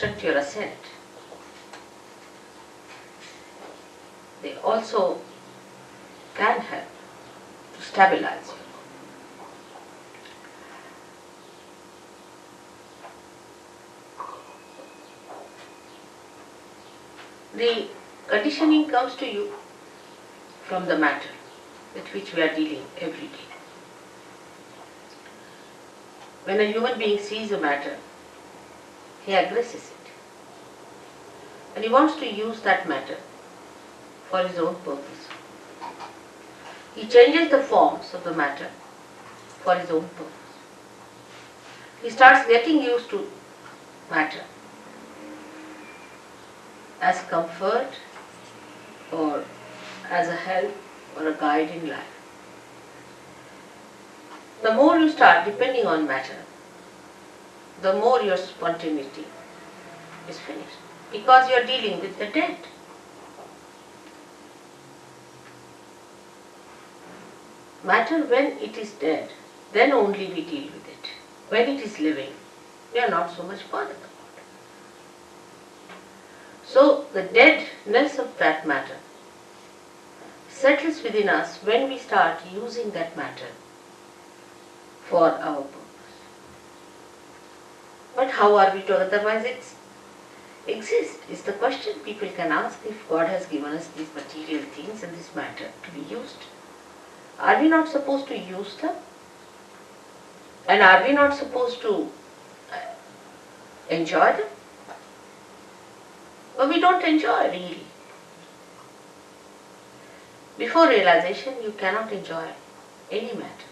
obstruct your ascent. They also can help to stabilize you. The conditioning comes to you from the matter with which we are dealing every day. When a human being sees a matter, he aggresses it. And he wants to use that matter for his own purpose. He changes the forms of the matter for his own purpose. He starts getting used to matter as comfort or as a help or a guide in life. The more you start depending on matter, the more your spontaneity is finished, because you are dealing with the dead. Matter, when it is dead, then only we deal with it. When it is living, we are not so much bothered about it. So the deadness of that matter settles within us when we start using that matter for our purpose. But how are we to otherwise exist is the question people can ask. If God has given us these material things and this matter to be used, are we not supposed to use them? And are we not supposed to enjoy them? But we don't enjoy really. Before realization, you cannot enjoy any matter.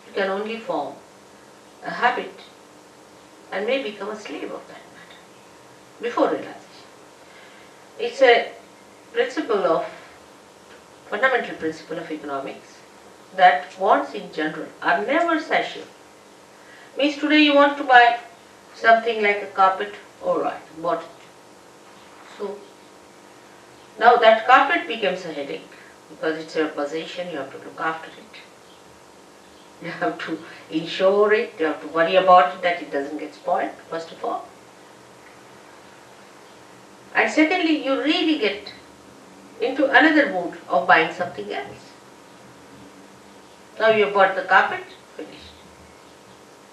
You can only form a habit and may become a slave of that matter before realization. It's a fundamental principle of economics that wants in general are never satiable. Means today you want to buy something like a carpet, alright, bought it. So now that carpet becomes a headache because it's your possession, you have to look after it. You have to insure it, you have to worry about it that it doesn't get spoiled, first of all. And secondly, you really get into another mood of buying something else. Now you have bought the carpet, finished.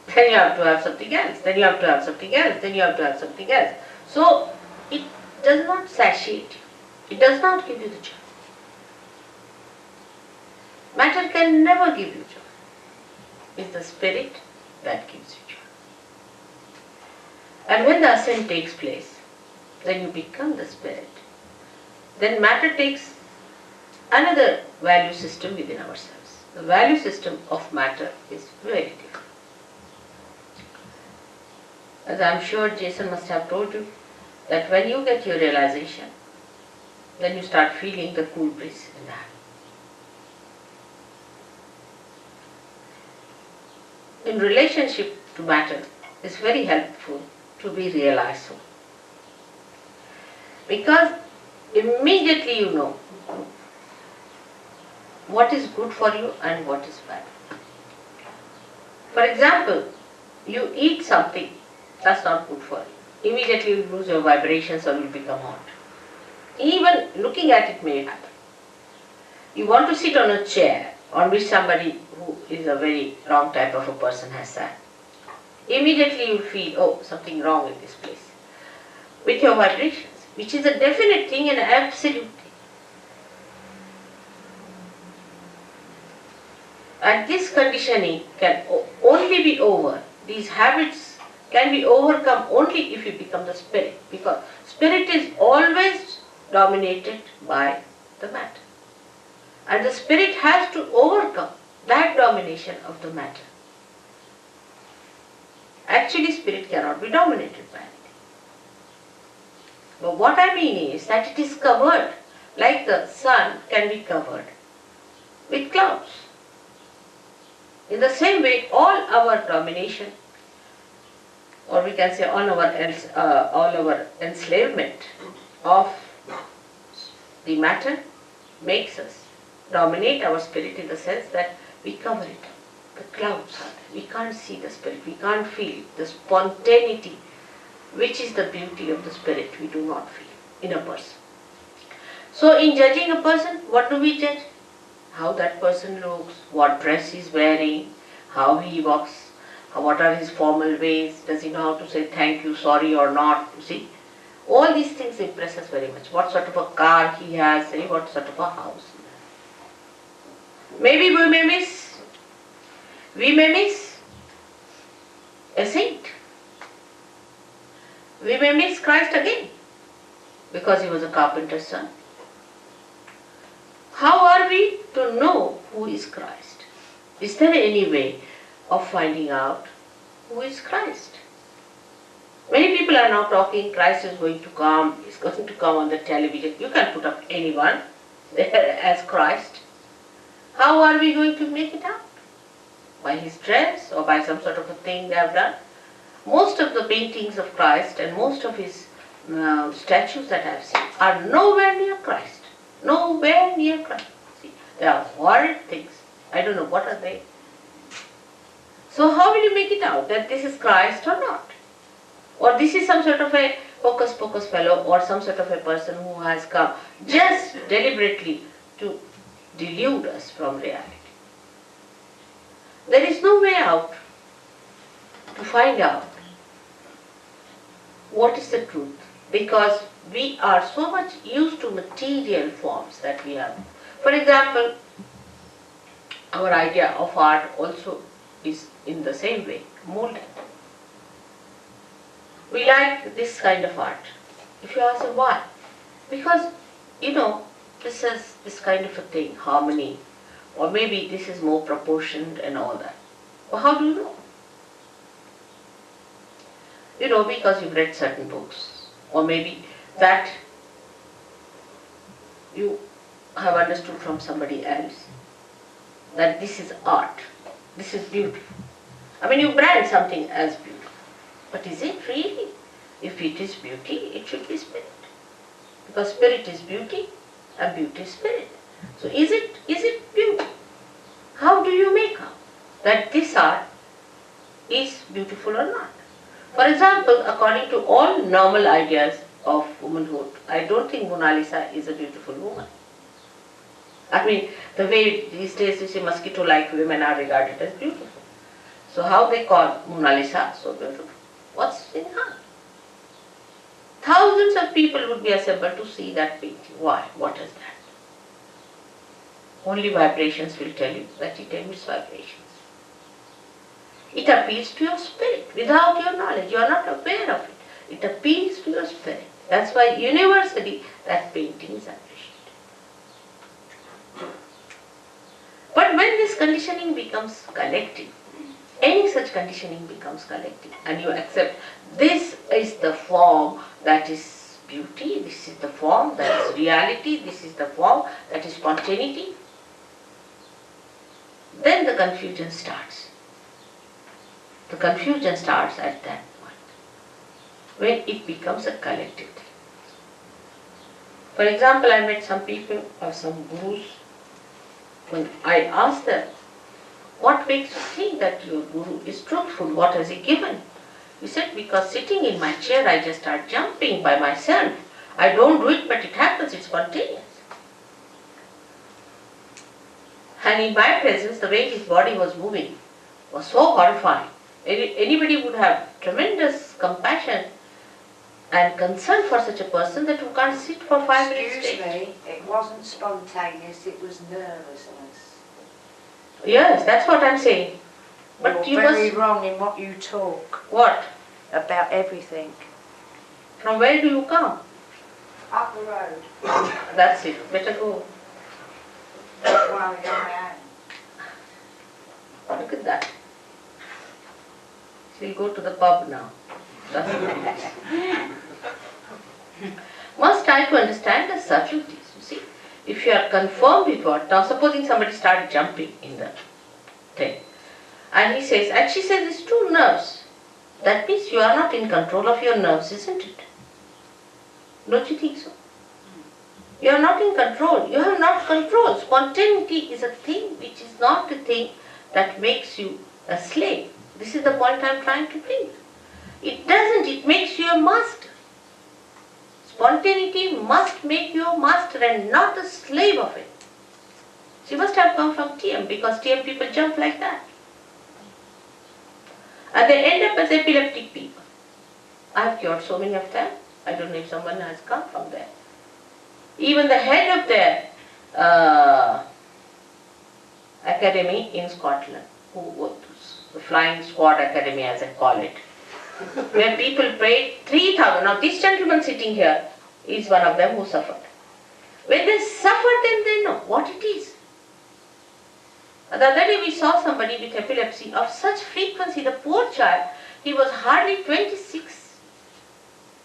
Then you have to have something else, then you have to have something else, then you have to have something else. So it does not satiate you. It does not give you the joy. Matter can never give you joy. It's the spirit that gives you joy. And when the ascent takes place, then you become the spirit. Then matter takes another value system within ourselves. The value system of matter is very different. As I am sure Jason must have told you, that when you get your realization, then you start feeling the cool breeze in the hand. In relationship to matter, it's very helpful to be realized so. Because immediately you know what is good for you and what is bad. For example, you eat something that's not good for you. Immediately you lose your vibrations or you become hot. Even looking at it may happen. You want to sit on a chair on which somebody who is a very wrong type of a person has sat. Immediately you feel, oh, something wrong in this place. With your vibrations, which is a definite thing and absolute thing. And this conditioning can only be over. These habits can be overcome only if you become the spirit. Because spirit is always dominated by the matter. And the spirit has to overcome that domination of the matter. Actually, spirit cannot be dominated by anything. But what I mean is that it is covered, like the sun can be covered with clouds. In the same way, all our domination, or we can say all our enslavement of the matter makes us dominate our spirit in the sense that we cover it up. The clouds are there. We can't see the spirit. We can't feel the spontaneity which is the beauty of the spirit we do not feel in a person. So in judging a person, what do we judge? How that person looks, what dress he is wearing, how he walks, what are his formal ways, does he know how to say thank you, sorry or not, you see. All these things impress us very much. What sort of a car he has, what sort of a house he has. Maybe we may miss a saint. We may miss Christ again because he was a carpenter's son. How are we to know who is Christ? Is there any way of finding out who is Christ? Many people are now talking Christ is going to come, he's going to come on the television. You can put up anyone there as Christ. How are we going to make it out? By his dress or by some sort of a thing they have done? Most of the paintings of Christ and most of his statues that I have seen are nowhere near Christ. Nowhere near Christ. See, they are horrid things. I don't know what are they. So how will you make it out that this is Christ or not? Or this is some sort of a hocus pocus fellow or some sort of a person who has come just deliberately to delude us from reality. There is no way out to find out what is the truth, because we are so much used to material forms that we have. For example, our idea of art also is in the same way, molded. We like this kind of art. If you ask why? Because, this is this kind of a thing, harmony, or maybe this is more proportioned and all that. Well, how do you know? Because you've read certain books, or maybe that you have understood from somebody else that this is art, this is beautiful. You brand something as beautiful. But is it really? If it is beauty, it should be spirit. Because spirit is beauty and beauty is spirit. So is it beauty? How do you make out that this art is beautiful or not? For example, according to all normal ideas of womanhood, I don't think Mona Lisa is a beautiful woman. The way these days you see mosquito-like women are regarded as beautiful. So how they call Mona Lisa so beautiful? What's in her? Thousands of people would be assembled to see that painting. Why? What is that? Only vibrations will tell you that it emits vibrations. It appeals to your spirit without your knowledge. You are not aware of it. It appeals to your spirit. That's why universally that painting is appreciated. But when this conditioning becomes collective, any such conditioning becomes collective, and you accept this is the form that is beauty, this is the form that is reality, this is the form that is spontaneity, then the confusion starts. The confusion starts at that point, when it becomes a collective thing. For example, I met some people or some gurus. When I asked them, what makes you think that your guru is truthful? What has he given? He said, because sitting in my chair I just start jumping by myself. I don't do it, but it happens, it's spontaneous. And in my presence, the way his body was moving was so horrifying. Anybody would have tremendous compassion and concern for such a person that you can't sit for 5 minutes. Excuse me, it wasn't spontaneous, it was nervousness. Yes, that's what I'm saying. But You're very wrong in what you talk. What? About everything. From where do you come? Up the road. That's it. Better go. Well, I am. Look at that. She'll go to the pub now. That's it. Must try to understand the subtleties. You see, if you are confirmed with what, now supposing somebody started jumping in the thing, and he says, and she says, it's 2 nerves. That means you are not in control of your nerves, isn't it? Don't you think so? You are not in control. You have not control. Spontaneity is a thing which is not a thing that makes you a slave. This is the point I am trying to bring. It doesn't, it makes you a master. Spontaneity must make you a master and not a slave of it. She must have come from TM because TM people jump like that. And they end up as epileptic people. I have cured so many of them. I don't know if someone has come from there. Even the head of their academy in Scotland, who was the Flying Squad Academy as I call it, where people paid 3,000. Now this gentleman sitting here is one of them who suffered. When they suffer, then they know what it is. The other day we saw somebody with epilepsy of such frequency, the poor child, he was hardly 26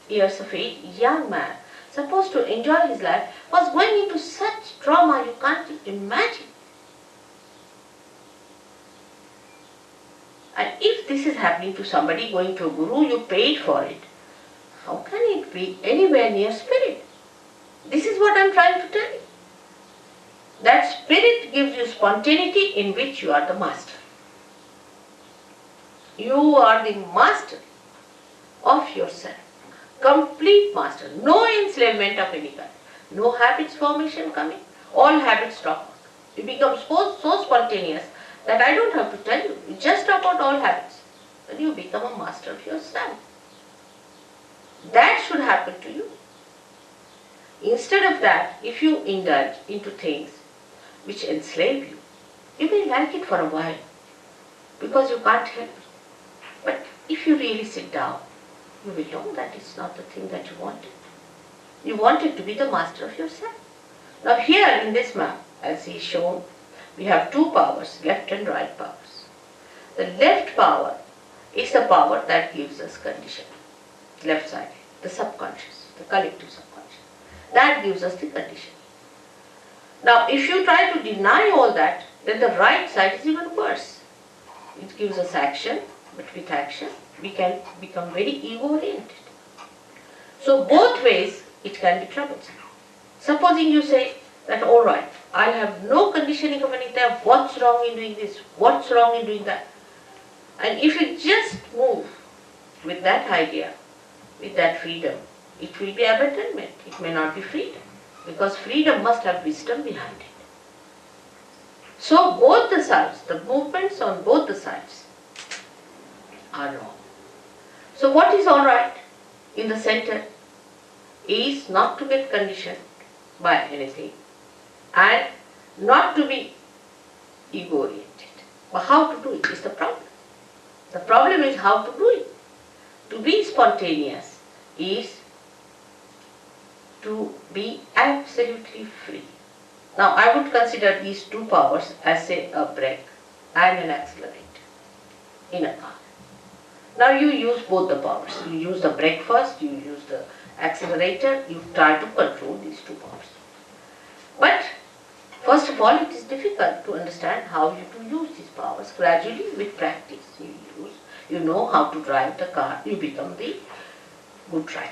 years of age, young man, supposed to enjoy his life, was going into such trauma you can't imagine. And if this is happening to somebody going to a guru, you paid for it, how can it be anywhere near spirit? This is what I am trying to tell you. That spirit gives you spontaneity in which you are the master. You are the master of yourself. Complete master. No enslavement of any kind. No habits formation coming. All habits drop out. You become so spontaneous that I don't have to tell you. You just drop out all habits. Then you become a master of yourself. That should happen to you. Instead of that, if you indulge into things which enslave you, you may like it for a while because you can't help it. But if you really sit down, you will know that it's not the thing that you wanted. You wanted to be the master of yourself. Now here in this map, as is shown, we have two powers, left and right powers. The left power is the power that gives us condition. Left side, the subconscious, the collective subconscious. That gives us the condition. Now if you try to deny all that, then the right side is even worse. It gives us action, but with action we can become very ego-oriented. So both ways it can be troublesome. Supposing you say that alright, I have no conditioning of anything, what's wrong in doing this, what's wrong in doing that? And if you just move with that idea, with that freedom, it will be abandonment, it may not be freedom. Because freedom must have wisdom behind it. So both the sides, the movements on both the sides are wrong. So what is alright in the center is not to get conditioned by anything and not to be ego-oriented. But how to do it is the problem. The problem is how to do it. To be spontaneous is to be absolutely free. Now I would consider these two powers as say a brake and an accelerator in a car. Now you use both the powers. You use the brake first, you use the accelerator, you try to control these two powers. But first of all, it is difficult to understand how you to use these powers. Gradually with practice you know how to drive the car, you become the good driver.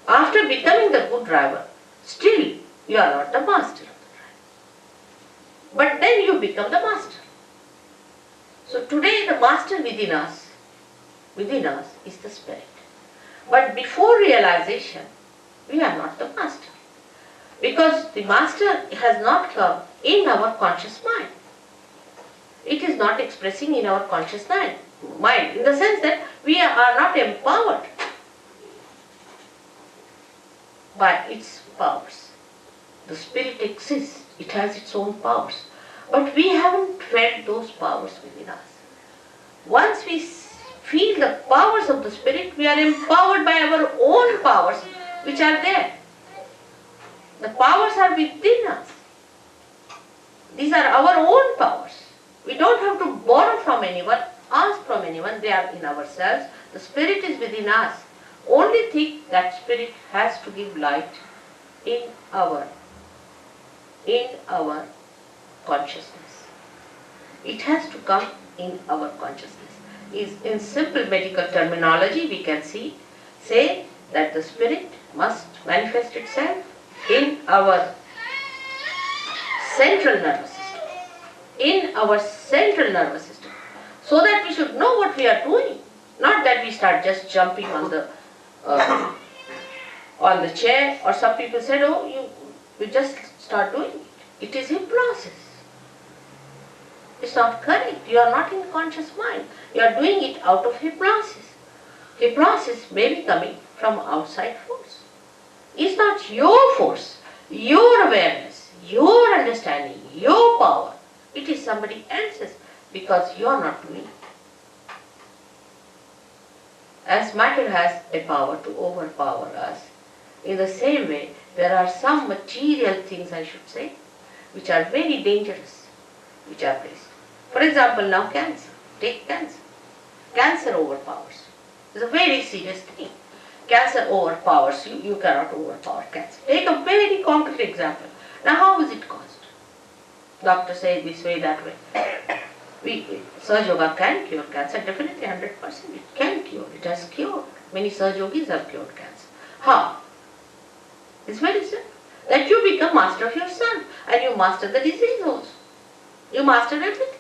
After becoming the good driver, still you are not the master of the driver. But then you become the master. So today the master within us is the spirit. But before realization, we are not the master. Because the master has not come in our conscious mind. It is not expressing in our conscious mind, in the sense that we are not empowered by its powers. The spirit exists, it has its own powers. But we haven't felt those powers within us. Once we feel the powers of the spirit, we are empowered by our own powers which are there. The powers are within us. These are our own powers. We don't have to borrow from anyone, ask from anyone, they are in ourselves. The spirit is within us. Only thing that spirit has to give light in our consciousness. It has to come in our consciousness. In simple medical terminology, we can say that the spirit must manifest itself in our central nervous system. So that we should know what we are doing. Not that we start just jumping on the chair, or some people said, oh, you just start doing it. It is a process. It's not correct. You are not in conscious mind. You are doing it out of a process. A process may be coming from outside force. It's not your force, your awareness, your understanding, your power. It is somebody else's, because you are not doing it. As matter has a power to overpower us, in the same way, there are some material things, I should say, which are very dangerous, which are placed. For example, now cancer. Take cancer. Cancer overpowers. It's a very serious thing. Cancer overpowers you. You cannot overpower cancer. Take a very concrete example. Now, how is it caused? Doctor says this way, that way. Surge Yoga can cure cancer. Definitely 100%. It can cure. It has cured. Many Surge Yogis have cured cancer. How? It's very simple. That you become master of your son, and you master the disease also. You master everything.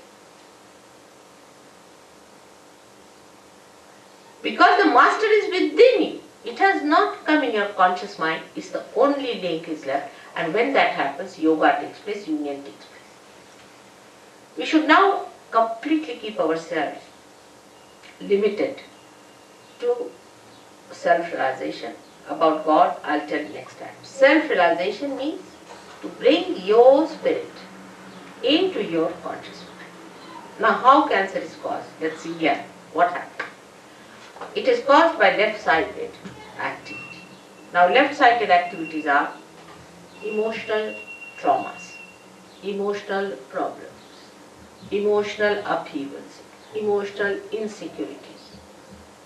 Because the master is within you. It has not come in your conscious mind. It's the only link is left. And when that happens, yoga takes place, union takes place. We should now completely keep ourselves limited to self-realization. About God, I'll tell you next time. Self-realization means to bring your spirit into your conscious mind. Now, how cancer is caused? Let's see here what happens. It is caused by left-sided activity. Now, left-sided activities are emotional traumas, emotional problems, emotional upheavals, emotional insecurities.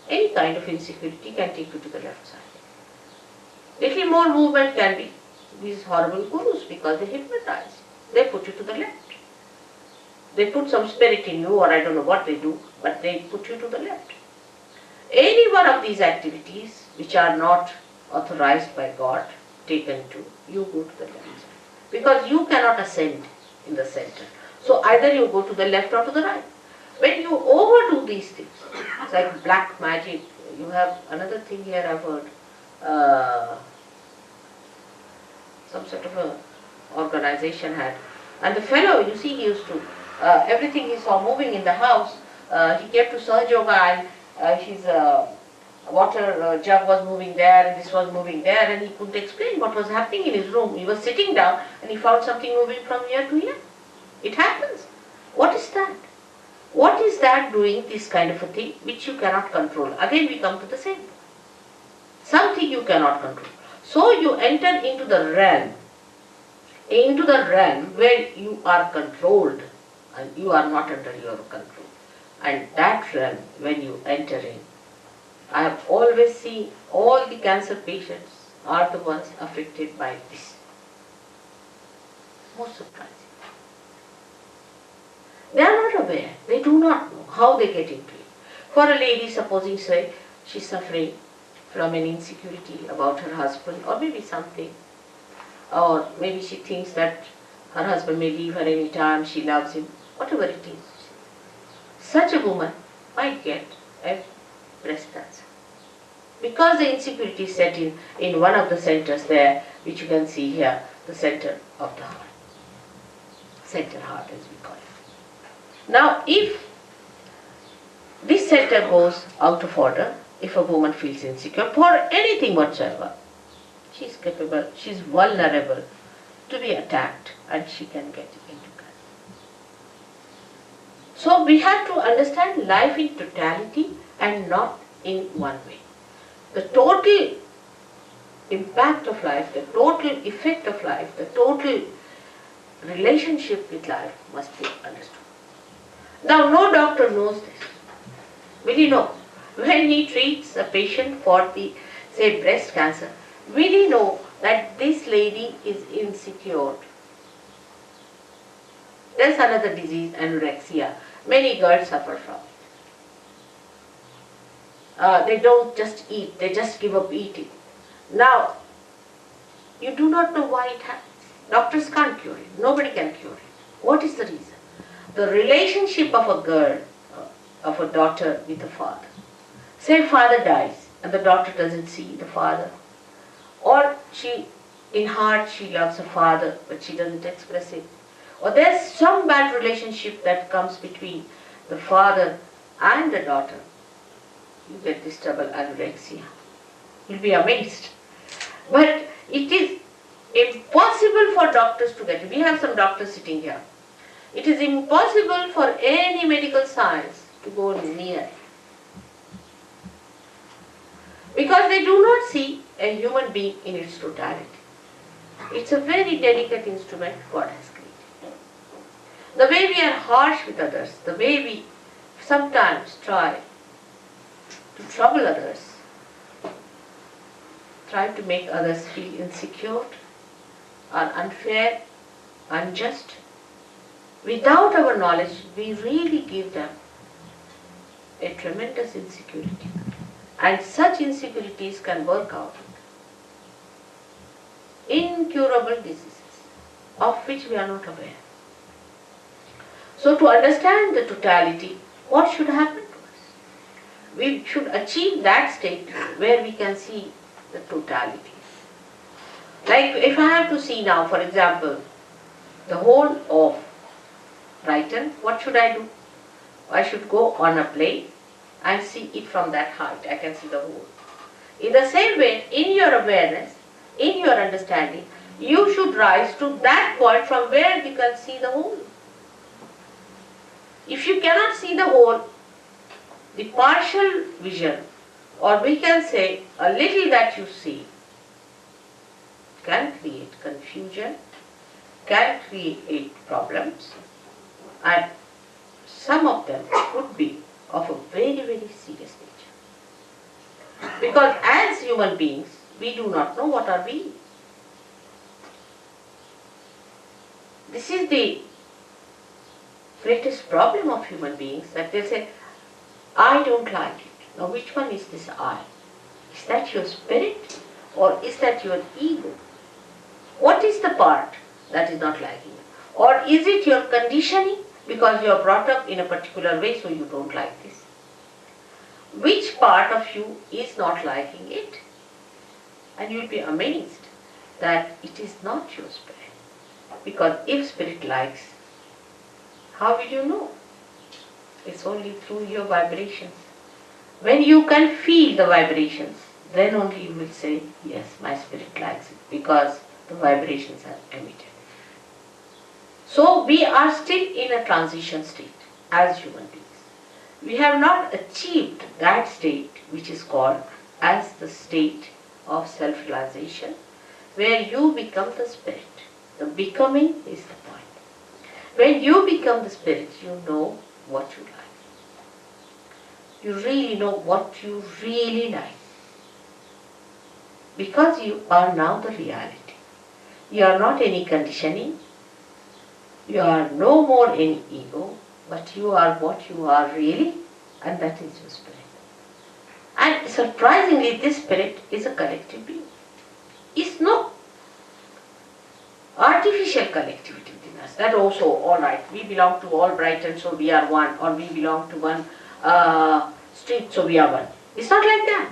Any kind of insecurity can take you to the left side. Little more movement can be these horrible gurus, because they hypnotize. They put you to the left. They put some spirit in you, or I don't know what they do, but they put you to the left. Any one of these activities which are not authorized by God, taken to, you go to the left side. Because you cannot ascend in the center. So either you go to the left or to the right. When you overdo these things, it's like black magic. You have another thing here I've heard. Some sort of a organization had. And the fellow, you see, he used to, everything he saw moving in the house, he came to Surge Yoga, and his water jug was moving there, and this was moving there, and he couldn't explain what was happening in his room. He was sitting down, and he found something moving from here to here. It happens. What is that? What is that doing this kind of a thing which you cannot control? Again we come to the same. Something you cannot control. So you enter into the realm where you are controlled and you are not under your control. And that realm, when you enter in, I have always seen all the cancer patients are the ones affected by this. Most surprising. They are not aware. They do not know how they get into it. For a lady, supposing say she's suffering from an insecurity about her husband, or maybe something, or maybe she thinks that her husband may leave her any time, she loves him, whatever it is. Such a woman might get a breast cancer. Because the insecurity is set in one of the centers there, which you can see here, the center of the heart. Center heart as we call it. Now if this center goes out of order, if a woman feels insecure for anything whatsoever, she is capable, she is vulnerable to be attacked and she can get into cancer. So we have to understand life in totality and not in one way. The total impact of life, the total effect of life, the total relationship with life must be understood. Now no doctor knows this. Will he know? When he treats a patient for the, say, breast cancer, will he know that this lady is insecure? There's another disease, anorexia. Many girls suffer from it. They don't just eat, they just give up eating. Now, you do not know why it happens. Doctors can't cure it. Nobody can cure it. What is the reason? The relationship of a girl, of a daughter with a father. Say father dies and the daughter doesn't see the father, or in heart she loves her father but she doesn't express it, or there's some bad relationship that comes between the father and the daughter, you get this double anorexia. You'll be amazed. But it is impossible for doctors to get it. We have some doctors sitting here. It is impossible for any medical science to go near, because they do not see a human being in its totality. It's a very delicate instrument God has created. The way we are harsh with others, the way we sometimes try to trouble others, try to make others feel insecure or unfair, unjust, without our knowledge, we really give them a tremendous insecurity. And such insecurities can work out incurable diseases of which we are not aware. So to understand the totality, what should happen to us? We should achieve that state where we can see the totality. Like if I have to see now, for example, the whole of Brighton, what should I do? I should go on a plane and see it from that height. I can see the whole. In the same way, in your awareness, in your understanding, you should rise to that point from where you can see the whole. If you cannot see the whole, the partial vision, or we can say a little that you see, can create confusion, can create problems, and some of them could be of a very, very serious nature. Because as human beings, we do not know what are we. This is the greatest problem of human beings, that they say, I don't like it. Now which one is this I? Is that your spirit or is that your ego? What is the part that is not liking it? Or is it your conditioning because you are brought up in a particular way so you don't like this? Which part of you is not liking it? And you will be amazed that it is not your spirit. Because if spirit likes, how will you know? It's only through your vibrations. When you can feel the vibrations, then only you will say, yes, my spirit likes it, because the vibrations are emitted. So we are still in a transition state as human beings. We have not achieved that state which is called as the state of self-realization, where you become the spirit. The becoming is the point. When you become the spirit, you know what you like. You really know what you really like. Because you are now the reality. You are not any conditioning. You are no more any ego, but you are what you are really, and that is your spirit. And surprisingly, this spirit is a collective being. It's no artificial collectivity within us. That also, all right, we belong to all Brighton, so we are one, or we belong to one street, so we are one. It's not like that.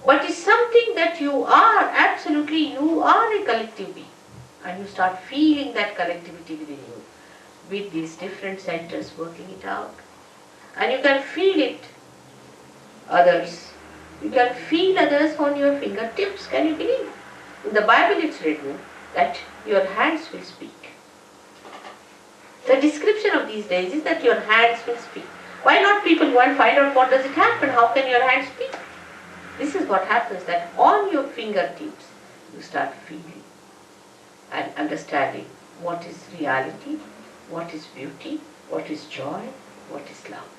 But it's something that you are, absolutely, you are a collective being. And you start feeling that collectivity within you, with these different centers working it out. And you can feel it, others. You can feel others on your fingertips, can you believe? In the Bible it's written that your hands will speak. The description of these days is that your hands will speak. Why not people go and find out what does it happen? How can your hands speak? This is what happens, that on your fingertips you start feeling and understanding what is reality, what is beauty, what is joy, what is love.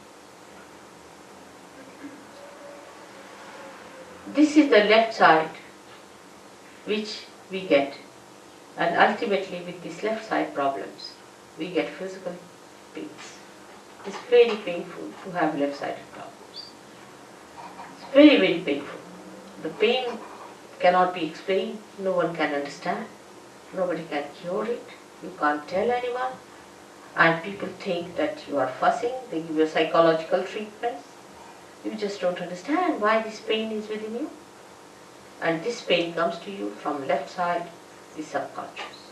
This is the left side which we get, and ultimately with these left side problems we get physical pains. It's very painful to have left sided problems. It's very, very painful. The pain cannot be explained, no one can understand, nobody can cure it, you can't tell anyone, and people think that you are fussing, they give you psychological treatments, You just don't understand why this pain is within you. And this pain comes to you from left side, the subconscious.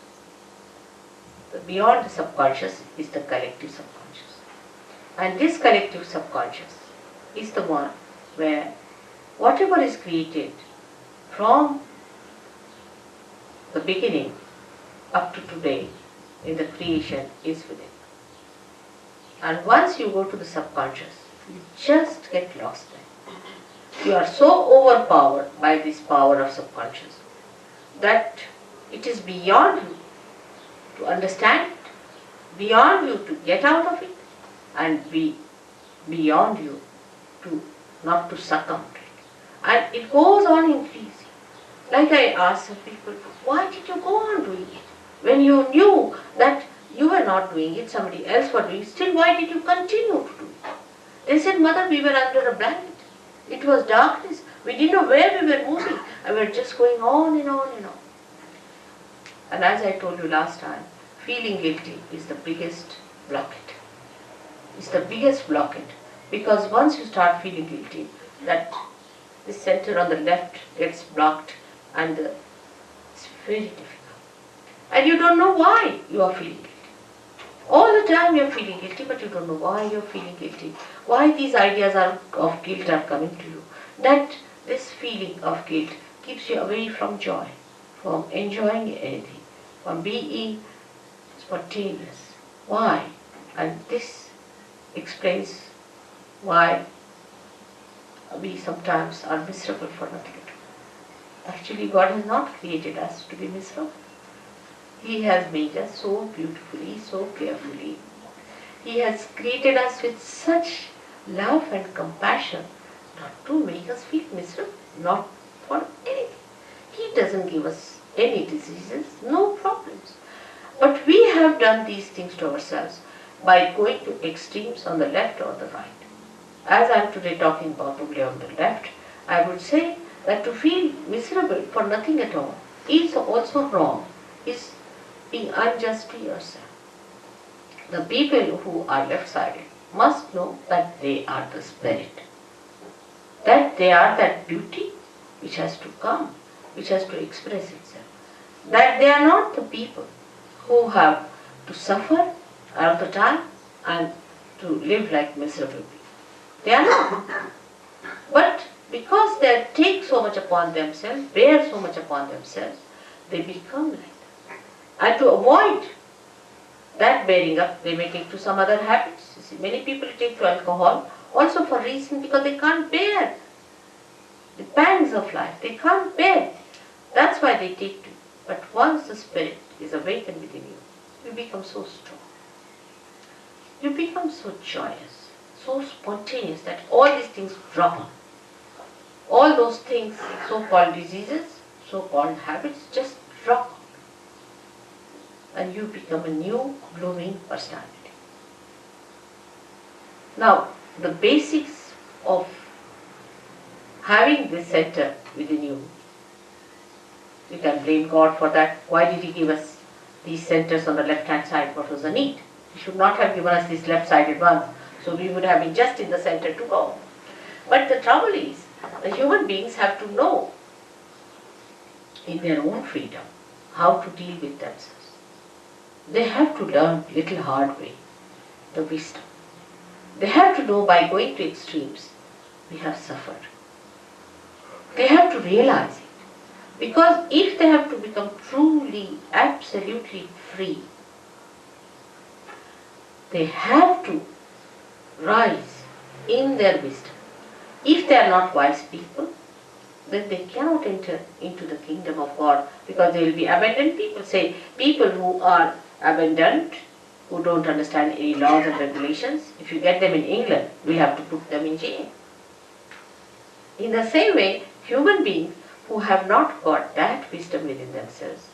Beyond the subconscious is the collective subconscious. And this collective subconscious is the one where whatever is created from the beginning up to today in the creation is within. And once you go to the subconscious, you just get lost there. You are so overpowered by this power of subconscious that it is beyond you to understand it, beyond you to get out of it, and beyond you to not to succumb to it. And it goes on increasing. Like I asked some people, why did you go on doing it? When you knew that you were not doing it, somebody else was doing it, still why did you continue to do it? They said, Mother, we were under a blanket. It was darkness. We didn't know where we were moving. And we were just going on and on and on. And as I told you last time, feeling guilty is the biggest blockade. It's the biggest blockade. Because once you start feeling guilty, that the center on the left gets blocked and it's very difficult. And you don't know why you are feeling guilty. All the time you are feeling guilty, but you don't know why you are feeling guilty. Why these ideas of guilt are coming to you. That this feeling of guilt keeps you away from joy, from enjoying anything, from being spontaneous. Why? And this explains why we sometimes are miserable for nothing at all. Actually, God has not created us to be miserable. He has made us so beautifully, so carefully. He has created us with such love and compassion not to make us feel miserable, not for anything. He doesn't give us any diseases, no problems. But we have done these things to ourselves by going to extremes on the left or the right. As I am today talking about only on the left, I would say that to feel miserable for nothing at all is also wrong, is being unjust to yourself. The people who are left-sided must know that they are the spirit, that they are that beauty which has to come, which has to express itself, that they are not the people who have to suffer all the time and to live like miserable people. They are not. But because they take so much upon themselves, bear so much upon themselves, they become like that. And to avoid that bearing up, they may take to some other habits. You see, many people take to alcohol also for reason because they can't bear the pangs of life. They can't bear it. That's why they take to it. But once the spirit is awakened within you, you become so strong. You become so joyous, so spontaneous that all these things drop on. All those things, so-called diseases, so-called habits, just drop on. And you become a new blooming personality. Now, the basics of having this center within you, you can blame God for that. Why did He give us these centers on the left-hand side? What was the need? He should not have given us these left-sided ones. So we would have been just in the center to go. But the trouble is, the human beings have to know in their own freedom how to deal with themselves. They have to learn little hard way, the wisdom. They have to know by going to extremes, we have suffered. They have to realize it. Because if they have to become truly, absolutely free, they have to rise in their wisdom. If they are not wise people, then they cannot enter into the kingdom of God because they will be abandoned people. Say, people who are abandoned, who don't understand any laws and regulations, if you get them in England, we have to put them in jail. In the same way, human beings who have not got that wisdom within themselves,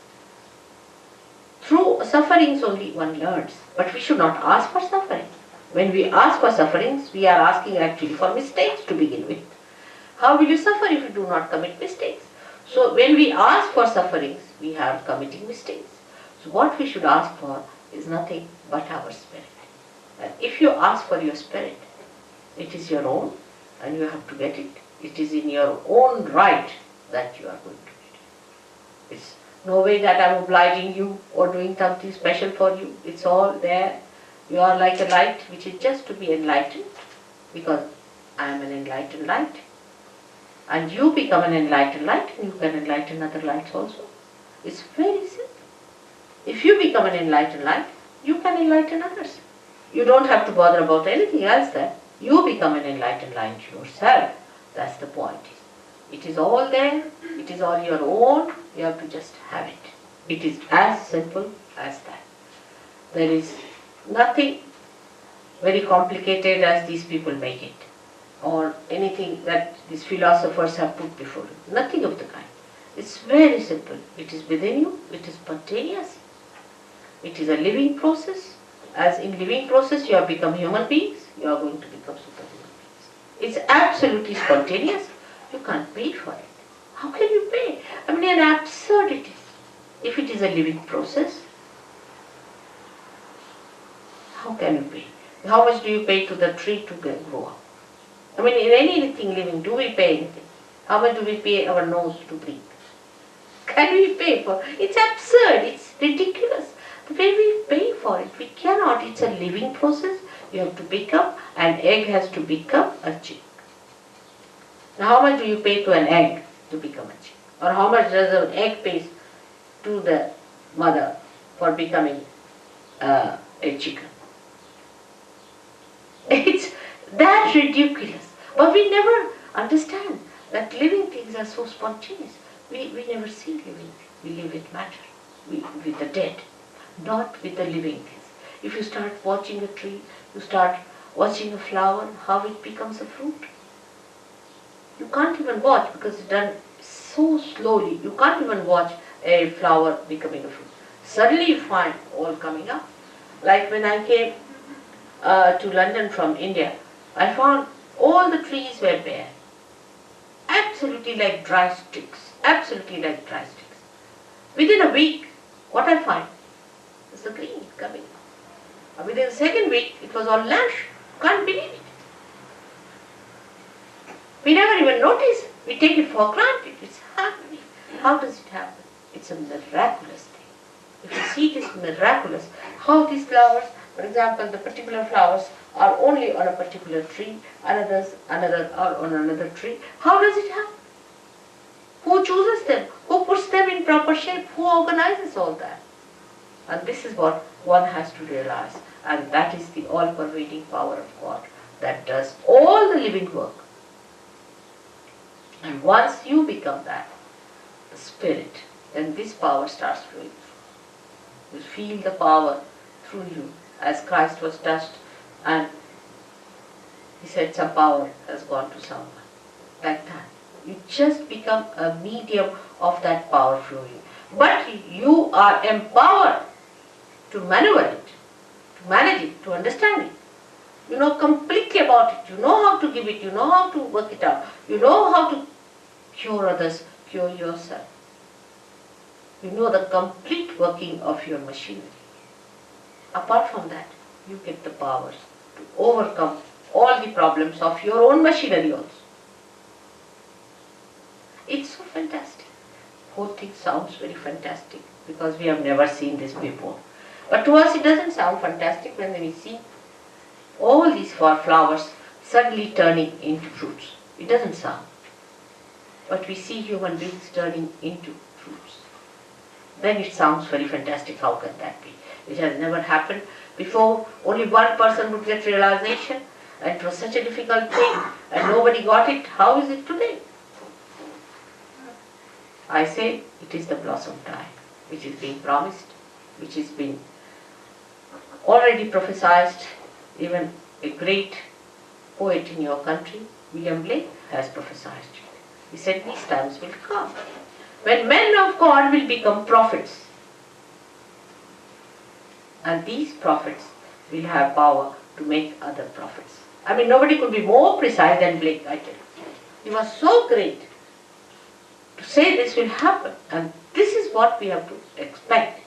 through sufferings only one learns, but we should not ask for suffering. When we ask for sufferings, we are asking actually for mistakes to begin with. How will you suffer if you do not commit mistakes? So when we ask for sufferings, we are committing mistakes. So what we should ask for is nothing but our spirit. And if you ask for your spirit, it is your own, and you have to get it. It is in your own right that you are going to get it. It's no way that I'm obliging you or doing something special for you. It's all there. You are like a light which is just to be enlightened, because I am an enlightened light. And you become an enlightened light, and you can enlighten other lights also. It's very simple. If you become an enlightened light, you can enlighten others. You don't have to bother about anything else there. You become an enlightened light yourself. That's the point. It is all there. It is all your own. You have to just have it. It is as simple as that. There is nothing very complicated as these people make it, or anything that these philosophers have put before you. Nothing of the kind. It's very simple. It is within you. It is spontaneous. It is a living process. As in living process you have become human beings, you are going to become superhuman beings. It's absolutely spontaneous. You can't pay for it. How can you pay? I mean, an absurdity. If it is a living process, how can you pay? How much do you pay to the tree to grow up? I mean, in anything living, do we pay anything? How much do we pay our nose to breathe? Can we pay for it? It's absurd. It's ridiculous. The way we pay for it, we cannot. It's a living process. You have to become, an egg has to become a chick. Now, how much do you pay to an egg to become a chick? Or how much does an egg pay to the mother for becoming a chicken? It's that ridiculous. But we never understand that living things are so spontaneous. We never see living things. We live with matter, with the dead, not with the living things. If you start watching a tree, you start watching a flower, how it becomes a fruit. You can't even watch because it's done so slowly. You can't even watch a flower becoming a fruit. Suddenly you find all coming up. Like when I came to London from India, I found all the trees were bare. Absolutely like dry sticks. Absolutely like dry sticks. Within a week, what I find is the green coming up. Within the second week, it was all lush. Can't believe it. We never even notice. We take it for granted. It's happening. How does it happen? It's a miraculous thing. If you see it is miraculous, how these flowers, for example, the particular flowers are only on a particular tree, another are on another tree. How does it happen? Who chooses them? Who puts them in proper shape? Who organizes all that? And this is what one has to realize. And that is the all-pervading power of God that does all the living work. And once you become that, the spirit, then this power starts flowing through. You feel the power through you, as Christ was touched and he said some power has gone to someone. Like that. You just become a medium of that power flowing. But you are empowered to maneuver it, to manage it, to understand it. You know completely about it. You know how to give it. You know how to work it out. You know how to cure others, cure yourself. You know the complete working of your machinery. Apart from that, you get the powers to overcome all the problems of your own machinery also. It's so fantastic. Whole thing sounds very fantastic because we have never seen this before. But to us it doesn't sound fantastic when we see all these flowers suddenly turning into fruits. It doesn't sound. But we see human beings turning into fruits. Then it sounds very fantastic. How can that be? It has never happened before. Only one person would get realization, and it was such a difficult thing and nobody got it. How is it today? I say it is the blossom time which is being promised, which has been already prophesied. Even a great poet in your country, William Blake, has prophesied it. He said these times will come when men of God will become prophets. And these prophets will have power to make other prophets. I mean, nobody could be more precise than Blake, I tell you. He was so great to say this will happen. And this is what we have to expect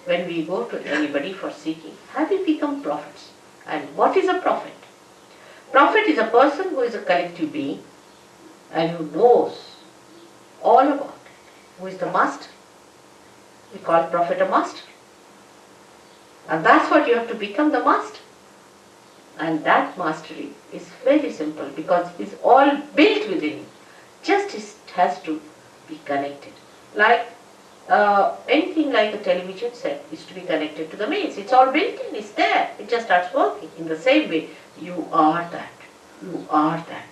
when we go to anybody for seeking. Have we become prophets? And what is a prophet? Prophet is a person who is a collective being and who knows all about it, who is the master. We call prophet a master. And that's what you have to become, the master. And that mastery is very simple because it's all built within you. Just it has to be connected. Like anything like a television set is to be connected to the mains. It's all built in, it's there. It just starts working. In the same way, you are that. You are that.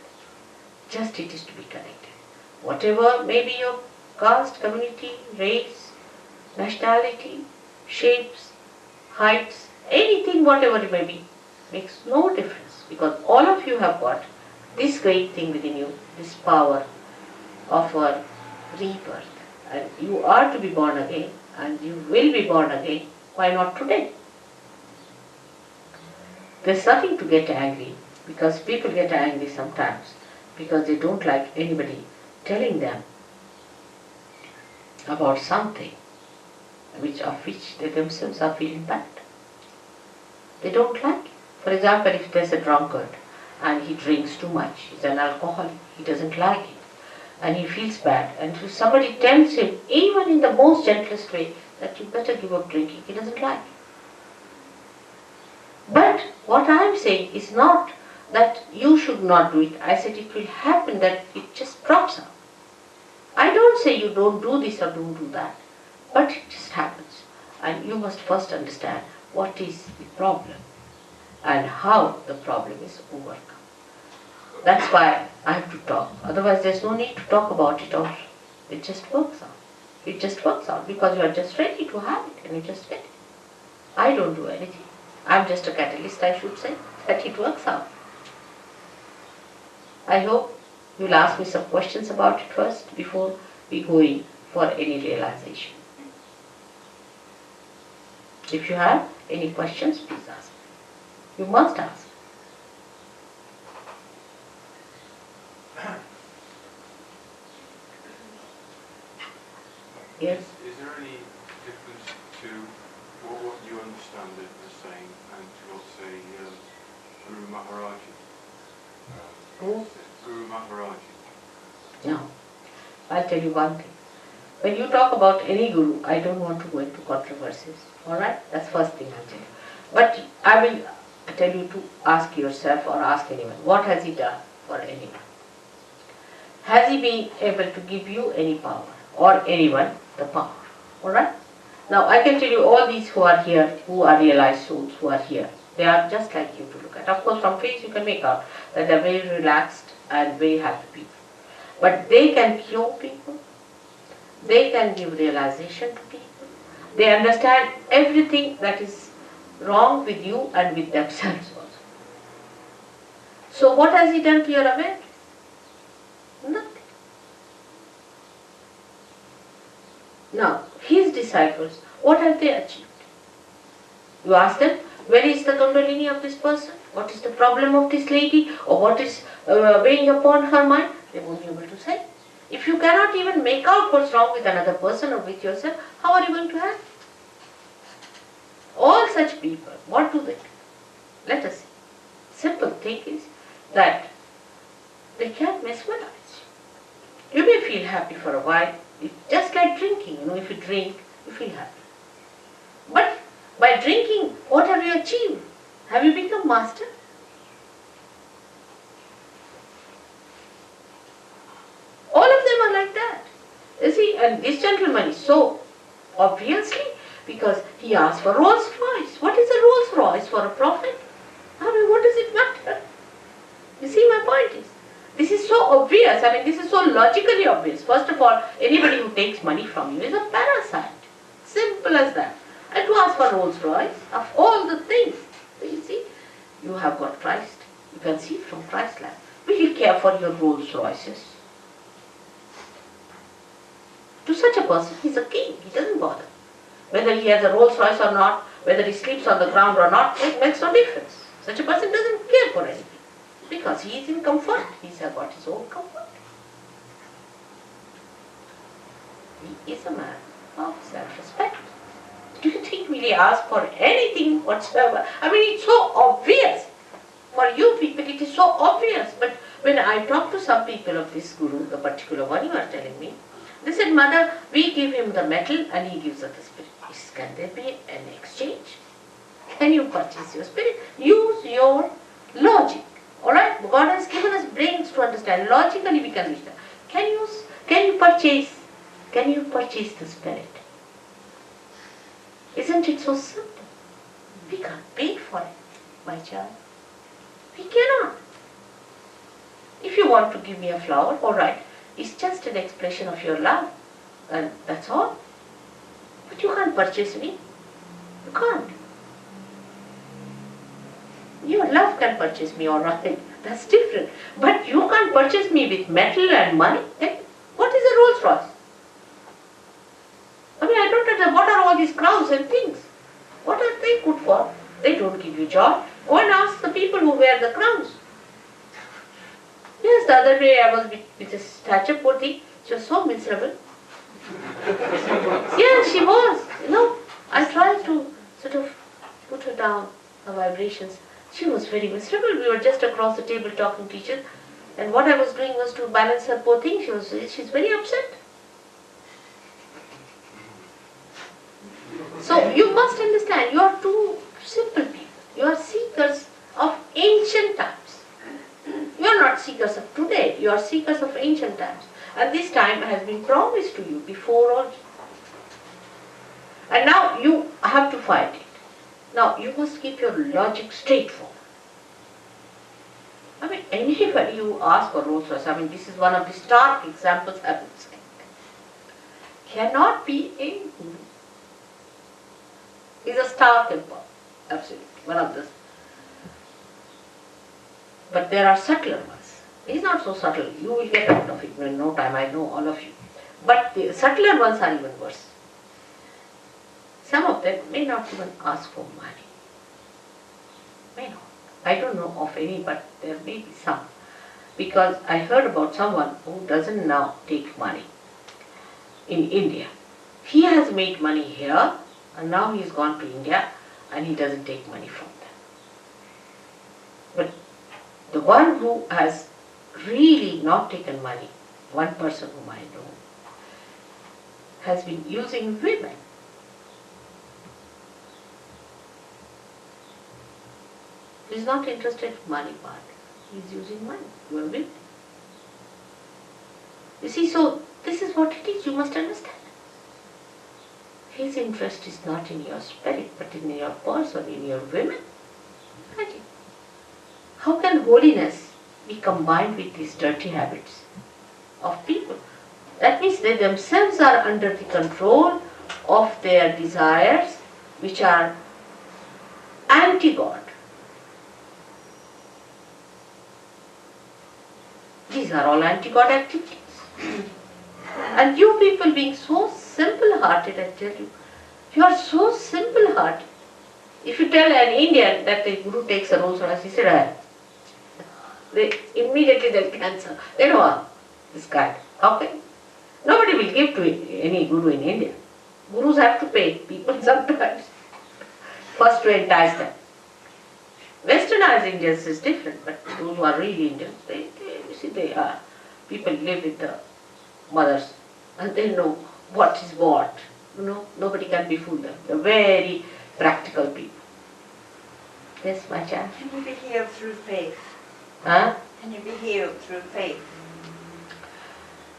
Just it is to be connected. Whatever may be your caste, community, race, nationality, shapes, heights, anything, whatever it may be, makes no difference because all of you have got this great thing within you, this power of a rebirth. And you are to be born again and you will be born again. Why not today? There's nothing to get angry because people get angry sometimes because they don't like anybody telling them about something of which they themselves are feeling bad. They don't like it. For example, if there's a drunkard and he drinks too much, he's an alcoholic, he doesn't like it and he feels bad, and if somebody tells him, even in the most gentlest way, that you better give up drinking, he doesn't like it. But what I am saying is not that you should not do it. I said it will happen that it just drops out. I don't say you don't do this or don't do that, but it just happens. And you must first understand what is the problem and how the problem is overcome. That's why I have to talk. Otherwise there's no need to talk about it also. It just works out. It just works out because you are just ready to have it and you just get it. I don't do anything. I'm just a catalyst, I should say, that it works out. I hope you'll ask me some questions about it first before we go in for any realization. If you have any questions, please ask. You must ask. Yes? Is there any difference to what you understand it as saying and to what, say, Guru Maharaji? Who? Guru Maharaji. No. I'll tell you one thing. When you talk about any guru, I don't want to go into controversies. Alright? That's the first thing I'll tell you. But I will tell you to ask yourself or ask anyone, what has he done for anyone? Has he been able to give you any power or anyone the power? Alright? Now I can tell you all these who are here, who are realized souls, who are here, they are just like you to look at. Of course from face you can make out that they are very relaxed and very happy people. But they can cure people, they can give realization to people, they understand everything that is wrong with you and with themselves also. So what has he done to your awareness? Nothing. Now, his disciples, what have they achieved? You ask them, where is the kundalini of this person? What is the problem of this lady? Or what is weighing upon her mind? They won't be able to say. If you cannot even make out what's wrong with another person or with yourself, how are you going to help? All such people, what do they do? Let us see. Simple thing is that they can't mesmerize you. You may feel happy for a while. It's just like drinking. If you drink, you feel happy. But by drinking, what have you achieved? Have you become master? All of them are like that. You see, and this gentleman is so obviously, because he asked for Rolls Royce. What is a Rolls Royce for a prophet? I mean, what does it matter? You see, my point is, this is so obvious. I mean, this is so logically obvious. First of all, anybody who takes money from you is a parasite. Simple as that. And to ask for Rolls Royce, of all the things, so you see, you have got Christ. You can see from Christ's life. Will he care for your Rolls Royces? To such a person, he's a king. He doesn't bother. Whether he has a Rolls Royce or not, whether he sleeps on the ground or not, it makes no difference. Such a person doesn't care for anything. Because he is in comfort. He's got his own comfort. He is a man of self-respect. Do you think will he ask for anything whatsoever? I mean, it's so obvious. For you people it is so obvious, but when I talk to some people of this guru, the particular one you are telling me, they said, Mother, we give him the metal and he gives us the spirit. Can there be an exchange? Can you purchase your spirit? Use your logic. Alright? God has given us brains to understand. Logically we can understand. Can you purchase the spirit? Isn't it so simple? We can't pay for it, my child. We cannot. If you want to give me a flower, alright, it's just an expression of your love. And that's all. But you can't purchase me. You can't. Your love can purchase me, alright. That's different. But you can't purchase me with metal and money. Then what is a Rolls Royce? I mean, I don't understand. What are all these crowns and things? What are they good for? They don't give you joy. Go and ask the people who wear the crowns. Yes, the other day I was with a statue, poor thing. She was so miserable. Yeah, she was. I tried to sort of put her down, her vibrations. She was very miserable. We were just across the table talking to each other. And what I was doing was to balance her, poor thing. She's very upset. So you must understand, you are two simple people. You are seekers of ancient times. You are not seekers of today. You are seekers of ancient times. And this time has been promised to you before also. And now you have to fight it. Now you must keep your logic straightforward. I mean, anybody who asks for Rolls Royce, I mean, this is one of the stark examples I would say, cannot be a guru. Is a stark example, absolutely, one of those. But there are subtler ones. He's not so subtle. You will get out of it in no time. I know all of you. But the subtler ones are even worse. Some of them may not even ask for money. May not. I don't know of any, but there may be some. Because I heard about someone who doesn't now take money in India. He has made money here and now he's gone to India and he doesn't take money from them. But the one who has really not taken money, one person whom I know, has been using women. He's not interested in money part. He's using money. You are with me. You see, so this is what it is. You must understand. His interest is not in your spirit, but in your person, in your women. Imagine. How can holiness be combined with these dirty habits of people? That means they themselves are under the control of their desires, which are anti-God. These are all anti-God activities. And you people being so simple-hearted, I tell you, you are so simple-hearted. If you tell an Indian that the Guru takes a Rolls Royce, he said, immediately they'll cancel. They know this guy. How can? Nobody will give to any Guru in India. Gurus have to pay people sometimes. First to entice them. Westernized Indians is different, but those who are really Indians, they are. People live with the mothers and they know what is what. Nobody can befool them. They're very practical people. Yes, my child? Can you be healed through faith? Huh? Can you be healed through faith?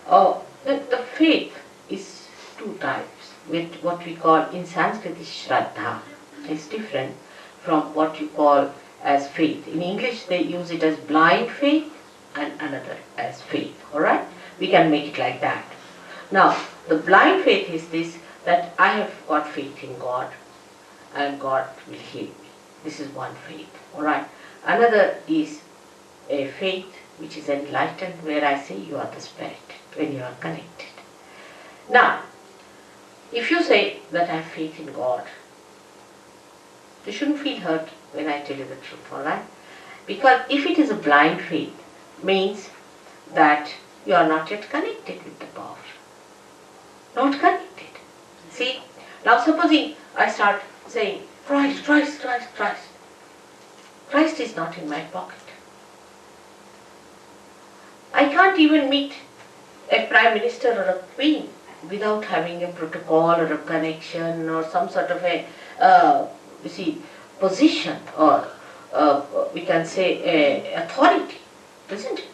Oh, the faith is two types. With what we call in Sanskrit is Shraddha. It's different from what you call as faith. In English they use it as blind faith and another as faith. Alright? We can make it like that. Now, the blind faith is this, that I have got faith in God and God will heal me. This is one faith. Alright? Another is a faith which is enlightened, where I say you are the spirit when you are connected. Now, if you say that I have faith in God, you shouldn't feel hurt when I tell you the truth, alright? Because if it is a blind faith, means that you are not yet connected with the power. Not connected. See, now supposing I start saying, Christ, Christ, Christ, Christ. Christ is not in my pocket. I can't even meet a prime minister or a queen without having a protocol or a connection or some sort of a position, or we can say a authority, isn't it?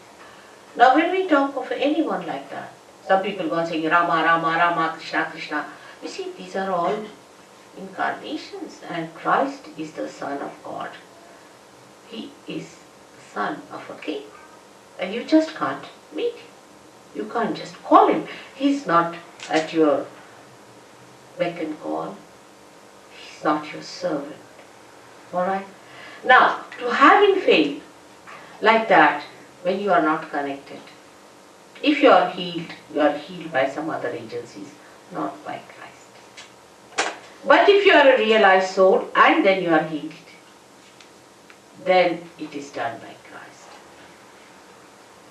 Now when we talk of anyone like that, some people go on saying Rama, Rama, Rama, Krishna, Krishna. You see, these are all incarnations, and Christ is the Son of God. He is the son of a king, and you just can't meet him. You can't just call him. He's not at your beck and call. He's not your servant. Alright? Now, to having faith like that, when you are not connected, if you are healed by some other agencies, not by Christ. But if you are a realized soul and then you are healed, then it is done by Christ.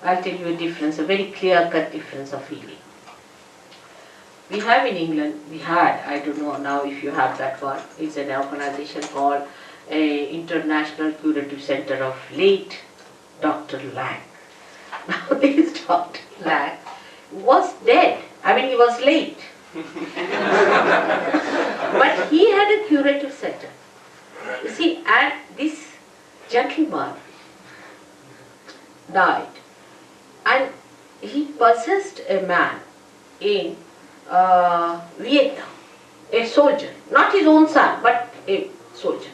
I'll tell you a difference, a very clear-cut difference of healing. We have in England, I don't know now if you have that one, it's an organization called International Curative Center of late Dr. Lang. Now this Dr. Lang was dead. I mean, he was late. But he had a curative center. You see, and this gentleman died, and he possessed a man in Vietnam, a soldier, not his own son, but a soldier.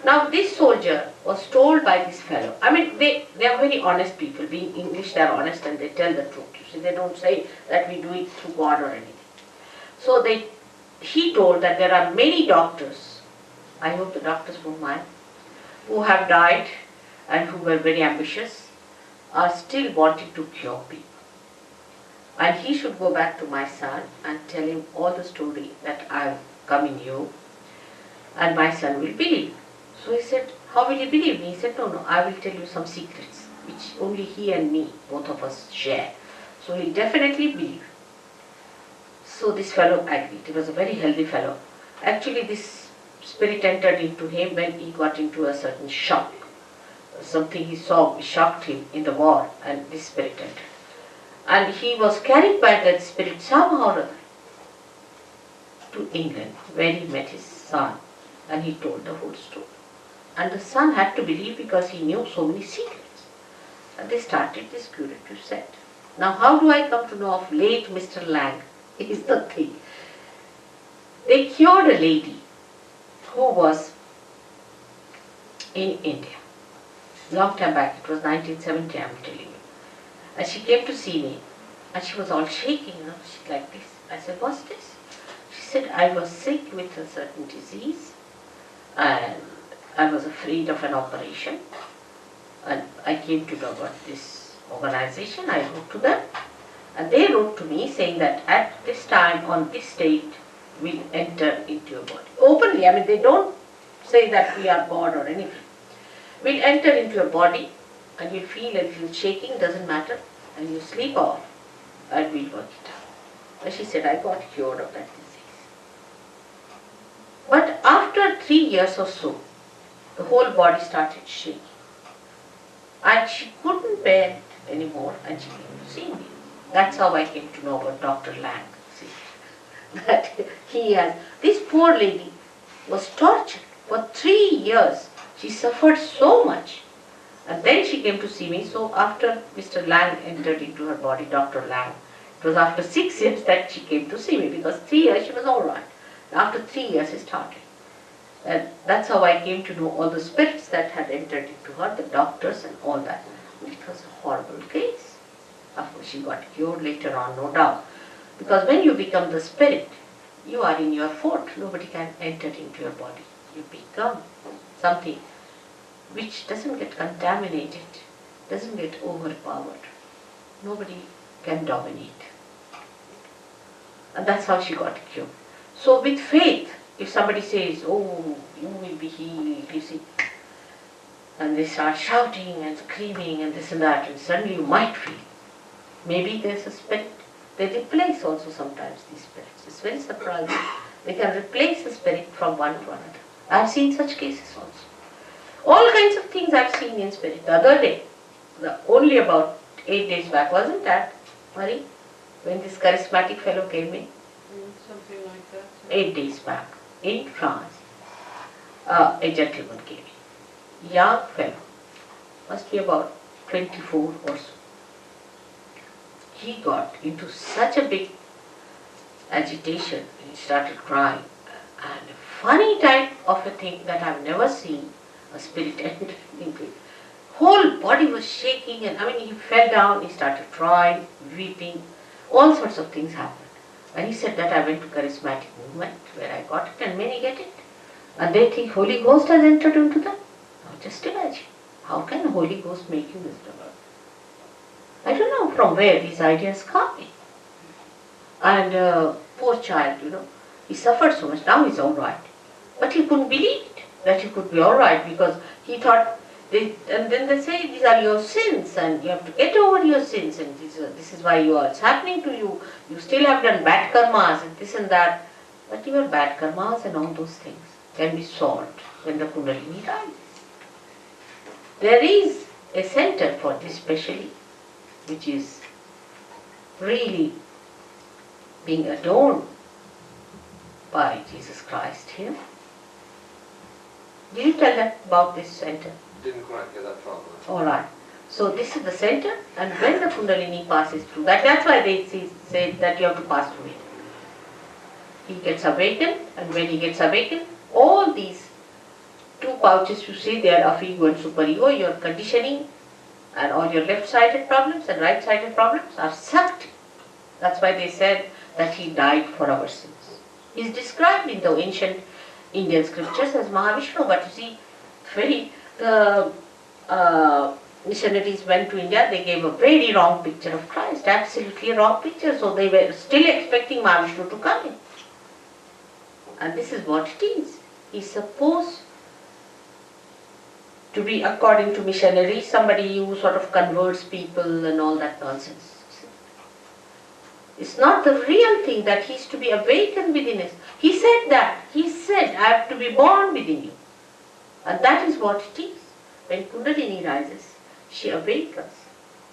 Now this soldier was told by this fellow, I mean they are very honest people, being English they are honest and they tell the truth. You see, they don't say that we do it through God or anything. So he told that there are many doctors, I hope the doctors won't mind, who have died and who were very ambitious, are still wanting to cure people. And he should go back to my son and tell him all the story that I have come in you, and my son will believe. So he said, how will he believe me? He said, no, I will tell you some secrets which only he and me, both of us, share. So he'll definitely believe. So this fellow agreed. He was a very healthy fellow. Actually this spirit entered into him when he got into a certain shock. Something he saw shocked him in the war, and this spirit entered. And he was carried by that spirit somehow or other to England, where he met his son, and he told the whole story. And the son had to believe because he knew so many secrets. And they started this curative set. Now how do I come to know of late Mr. Lang? Is the thing. They cured a lady who was in India. Long time back, it was 1970, I'm telling you. And she came to see me, and she was all shaking, she's like this. I said, what's this? She said, I was sick with a certain disease, and I was afraid of an operation, and I came to know about this organization. I wrote to them, and they wrote to me saying that at this time, on this date, we'll enter into your body. Openly, I mean, they don't say that we are God or anything. We'll enter into your body, and you'll feel a little shaking, doesn't matter, and you sleep off, and we'll work it out. And she said, I got cured of that disease. But after 3 years or so, the whole body started shaking. And she couldn't bear it anymore, and she came to see me. That's how I came to know about Dr. Lang. See, that he has, this poor lady was tortured for 3 years. She suffered so much. And then she came to see me. So after Mr. Lang entered into her body, Dr. Lang, it was after 6 years that she came to see me, because 3 years she was all right. After 3 years it started. And that's how I came to know all the spirits that had entered into her, the doctors and all that. It was a horrible case. Of course she got cured later on, no doubt. Because when you become the spirit, you are in your fort. Nobody can enter into your body. You become something which doesn't get contaminated, doesn't get overpowered. Nobody can dominate. And that's how she got cured. So with faith, if somebody says, oh, you will be healed, you see, and they start shouting and screaming and this and that, and suddenly you might feel, maybe there's a spirit. They replace also sometimes these spirits. It's very surprising. They can replace a spirit from one to another. I've seen such cases also. All kinds of things I've seen in spirit. The other day, only about 8 days back, wasn't that, Marie? When this charismatic fellow came in? Something like that. 8 days back, in France, a gentleman came in. Young fellow, must be about 24 or so. He got into such a big agitation, he started crying, and a funny type of a thing that I've never seen a spirit enter into. Whole body was shaking, and he fell down, he started crying, weeping, all sorts of things happened. And he said that I went to charismatic movement where I got it and many get it. And they think Holy Ghost has entered into them. Now just imagine, how can the Holy Ghost make you Mr. Bird? I don't know from where these ideas come in. And poor child, he suffered so much. Now he's all right. But he couldn't believe it, that he could be all right, because he thought, and then they say these are your sins and you have to get over your sins, and this is why it's happening to you. You still have done bad karmas and this and that. But your bad karmas and all those things can be solved when the Kundalini rises. There is a center for this specially, which is really being adorned by Jesus Christ here. Did you tell that about this center? Didn't quite get that far. Alright. So this is the center, and when the Kundalini passes through, that's why they say that you have to pass through it. He gets awakened, and when he gets awakened, all these two pouches you see there of ego and superego, your conditioning and all your left-sided problems and right-sided problems are sucked. That's why they said that he died for our sins. He is described in the ancient Indian scriptures as Mahavishnu, but you see, the missionaries went to India, they gave a very wrong picture of Christ, absolutely a wrong picture, so they were still expecting Mahavishnu to come in. And this is what it is. He's supposed to be, according to missionaries, somebody who sort of converts people and all that nonsense. It's not the real thing that he's to be awakened within us. He said that. He said, I have to be born within you. And that is what it is. When Kundalini rises, she awakens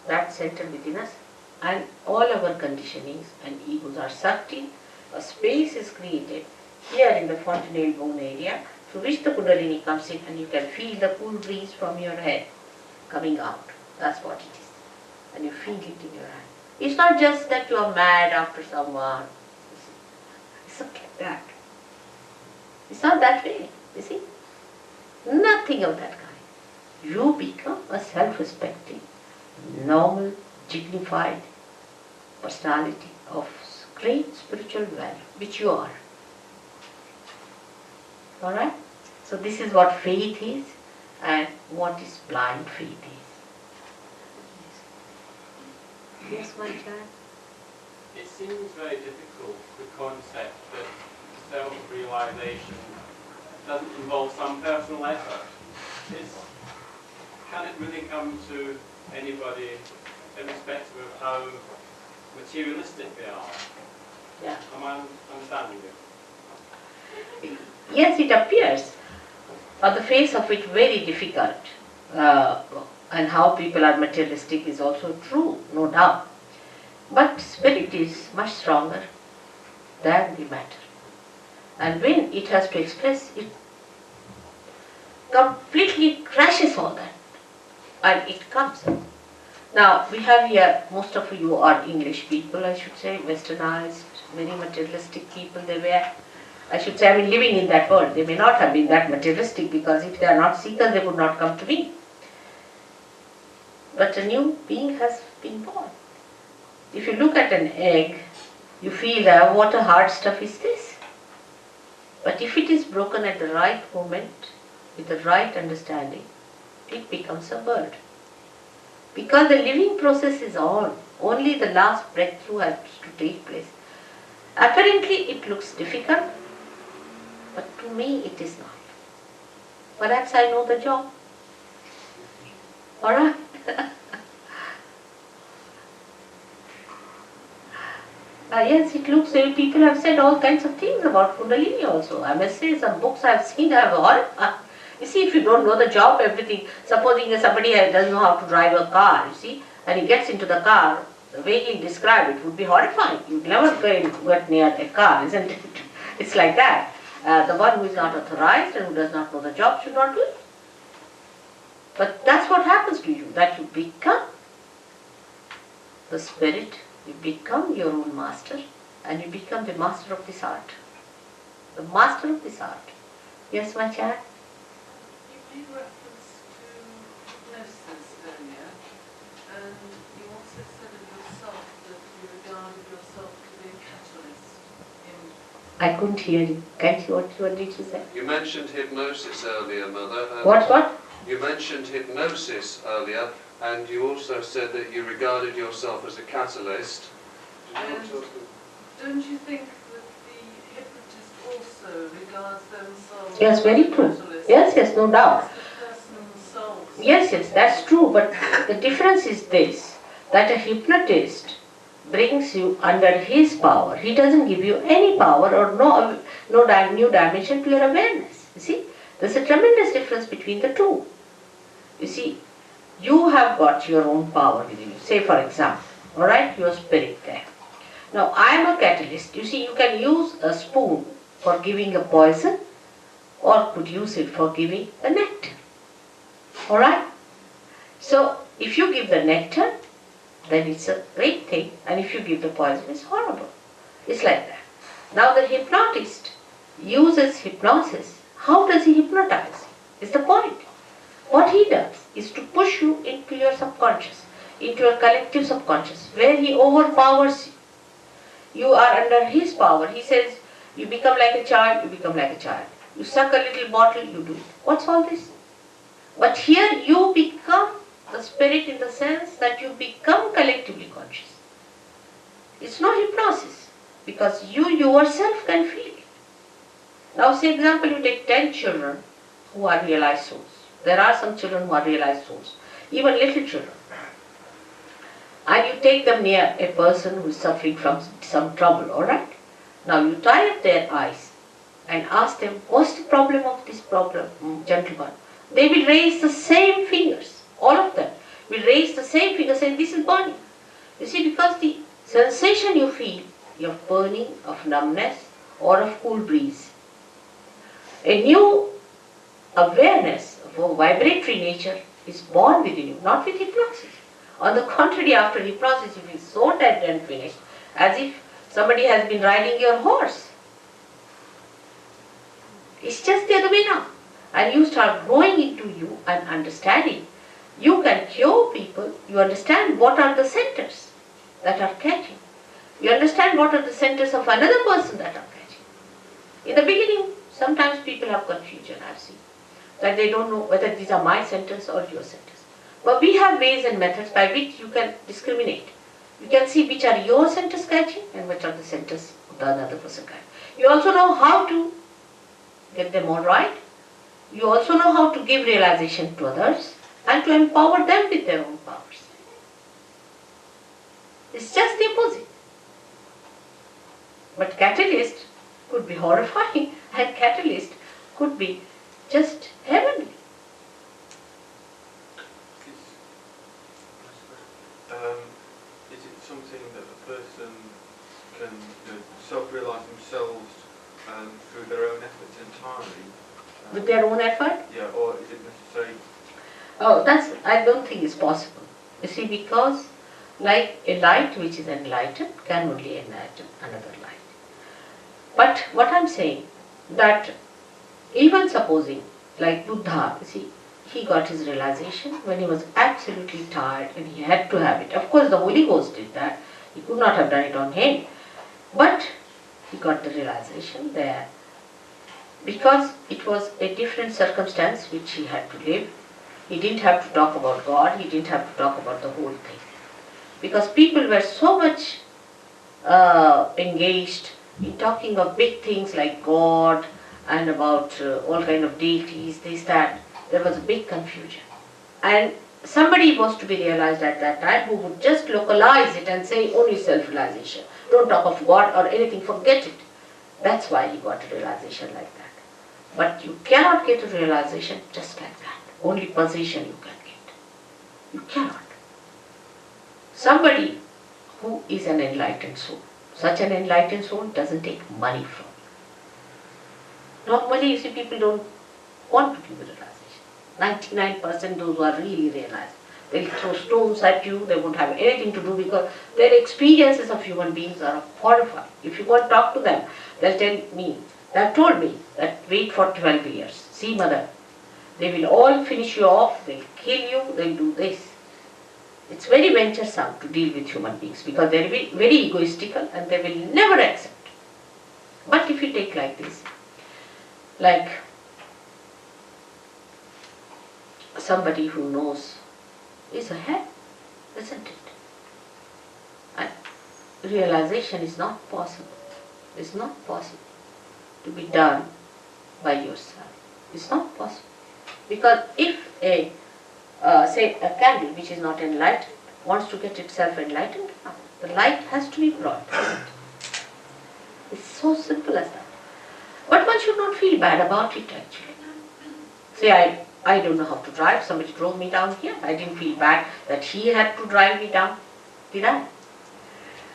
that center within us, and all our conditionings and egos are sucked in. A space is created here in the fontanelle bone area, through which the Kundalini comes in, and you can feel the cool breeze from your head coming out. That's what it is. And you feel it in your hand. It's not just that you are mad after someone. It's not like that. It's not that way, you see. Nothing of that kind. You become a self-respecting, normal, dignified personality of great spiritual value, which you are. Alright? So this is what faith is and what is blind faith is. Yes, my child? It seems very difficult, the concept that self-realization doesn't involve some personal effort. Can it really come to anybody irrespective of how materialistic they are? Yeah. Am I understanding you? Yes, it appears on the face of it very difficult, and how people are materialistic is also true, no doubt. But spirit is much stronger than the matter. And when it has to express, it completely crashes all that, and it comes out. Now, we have here, most of you are English people, I should say, westernized, very materialistic people they were. I should say, I mean, living in that world. They may not have been that materialistic, because if they are not seekers, they would not come to me. But a new being has been born. If you look at an egg, you feel, what a hard stuff is this? But if it is broken at the right moment, with the right understanding, it becomes a bird. Because the living process is on, only the last breakthrough has to take place. Apparently it looks difficult, but to me it is not. Perhaps I know the job. Alright? Yes, it looks, people have said all kinds of things about Kundalini also. I must say, some books I have seen, You see, if you don't know the job, everything, supposing somebody doesn't know how to drive a car, you see, and he gets into the car, the way he described it would be horrifying. You'd never get near a car, isn't it? It's like that. The one who is not authorized and who does not know the job should not do it. But that's what happens to you, that you become the spirit, you become your own master, and you become the master of this art. The master of this art. Yes, my child? You made reference to hypnosis earlier, and you also said of yourself that you regarded yourself to be a catalyst in... I couldn't hear you. Can't you? What did you say? You mentioned hypnosis earlier, Mother. and What? You mentioned hypnosis earlier, and you also said that you regarded yourself as a catalyst. Don't you think that the hypnotist also regards themselves Yes, very as a true. catalyst? Yes, no doubt. As the person themselves. Yes, that's true. But the difference is this, that a hypnotist brings you under his power. He doesn't give you any power or no new dimension to your awareness. You see, there's a tremendous difference between the two. You see, you have got your own power within you. Say for example, alright, your spirit there. Now I am a catalyst. You see, you can use a spoon for giving a poison or could use it for giving the nectar. Alright? So if you give the nectar, then it's a great thing, and if you give the poison, it's horrible. It's like that. Now the hypnotist uses hypnosis. How does he hypnotize? Is the point. What he does is to push you into your subconscious, into your collective subconscious, where he overpowers you. You are under his power. He says, you become like a child, you become like a child. You suck a little bottle, you do it. What's all this? But here you become the spirit in the sense that you become collectively conscious. It's no hypnosis, because you yourself can feel it. Now say example, you take 10 children who are realized souls. There are some children who are realized souls, even little children. And you take them near a person who is suffering from some trouble, alright? Now you tie up their eyes and ask them, what's the problem of this gentleman? They will raise the same fingers, all of them will raise the same finger saying, this is burning. You see, because the sensation you feel of burning, of numbness, or of cool breeze. A new awareness of a vibratory nature is born within you, not with hypnosis. On the contrary, after hypnosis you feel so dead and finished, as if somebody has been riding your horse. It's just the other way now. And you start growing into you and understanding. You can cure people, you understand what are the centers that are catching. You understand what are the centers of another person that are catching. In the beginning, sometimes people have confusion, I've seen, that they don't know whether these are my centers or your centers. But we have ways and methods by which you can discriminate. You can see which are your centers catching and which are the centers of the other person catching. You also know how to get them all right. You also know how to give realization to others and to empower them with their own powers. It's just the opposite. But catalyst could be horrifying and catalyst could be just heavenly. Is it something that a person can self-realise themselves through their own efforts entirely? With their own effort? Yeah, or is it necessary? Oh, I don't think it's possible. You see, because like a light which is enlightened can only enlighten another light. But what I'm saying, that even supposing, like Buddha, you see, he got his realization when he was absolutely tired and he had to have it. Of course, the Holy Ghost did that. He could not have done it on him. But he got the realization there because it was a different circumstance which he had to live. He didn't have to talk about God. He didn't have to talk about the whole thing. Because people were so much engaged in talking of big things like God and about all kind of deities, this, that. There was a big confusion. And somebody was to be realized at that time who would just localize it and say only self-realization. Don't talk of God or anything, forget it. That's why he got a realization like that. But you cannot get a realization just like that. Only possession you can get. You cannot. Somebody who is an enlightened soul, such an enlightened soul doesn't take money from you. Normally, you see, people don't want to give a realization. 99% those who are really realized, they'll throw stones at you, they won't have anything to do because their experiences of human beings are horrifying. If you go and talk to them, they'll tell me, they have told me that wait for 12 years. See, mother, they will all finish you off, they'll kill you, they'll do this. It's very venturesome to deal with human beings because they're very egoistical and they will never accept. But if you take like this, like somebody who knows is ahead, isn't it? And realization is not possible. It's not possible to be done by yourself. It's not possible. Because if say a candle which is not enlightened wants to get itself enlightened, the light has to be brought. It's so simple as that. But one should not feel bad about it actually. Say I don't know how to drive, somebody drove me down here. I didn't feel bad that he had to drive me down, did I?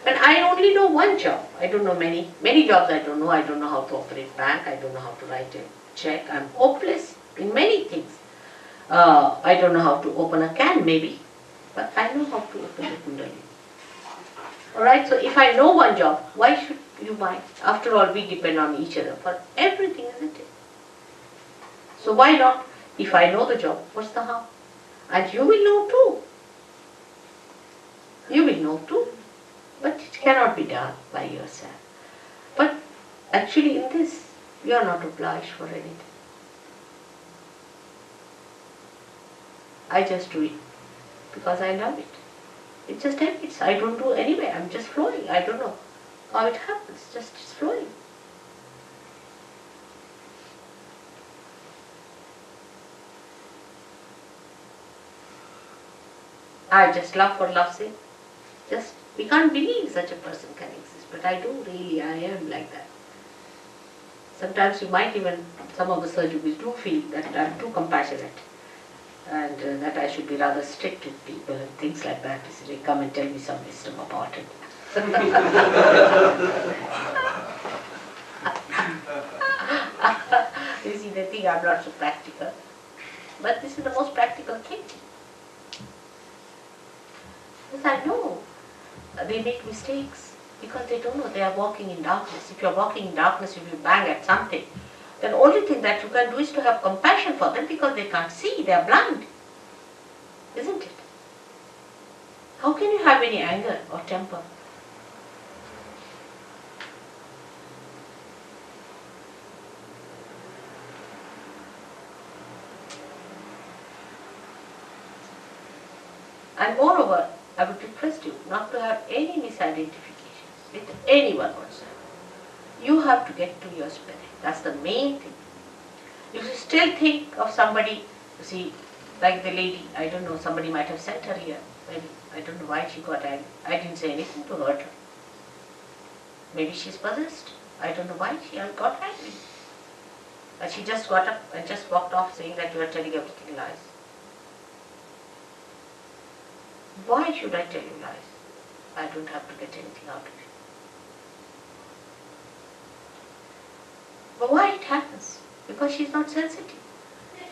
And I only know one job. I don't know many jobs I don't know. I don't know how to operate bank. I don't know how to write a check. I'm hopeless in many things. I don't know how to open a can maybe, but I know how to open the kundalini. Alright, so if I know one job, why should you mind? After all, we depend on each other for everything, isn't it? So why not? If I know the job, what's the harm? And you will know too. You will know too. But it cannot be done by yourself. But actually in this, you are not obliged for anything. I just do it because I love it. It just happens. I don't do anyway. I'm just flowing. I don't know how it happens. Just it's flowing. I just love for love's sake. Just we can't believe such a person can exist, but I do really. I am like that. Sometimes you might even, some of the surgeons do feel that I'm too compassionate. And that I should be rather strict with people and things like that. So they come and tell me some wisdom about it. You see, they think I'm not so practical. But this is the most practical thing. Because I know they make mistakes because they don't know they are walking in darkness. If you're walking in darkness, if you bang at something, then the only thing that you can do is to have compassion for them because they can't see, they are blind. Isn't it? How can you have any anger or temper? And moreover, I would request you not to have any misidentifications with anyone whatsoever. You have to get to your spirit. That's the main thing. If you still think of somebody, you see, like the lady, I don't know, somebody might have sent her here. Maybe, I don't know why she got angry. I didn't say anything to hurt her. Maybe she's possessed. I don't know why she got angry. And she just got up and just walked off saying that you are telling everything lies. Why should I tell you lies? I don't have to get anything out of it. But why it happens? Because she's not sensitive.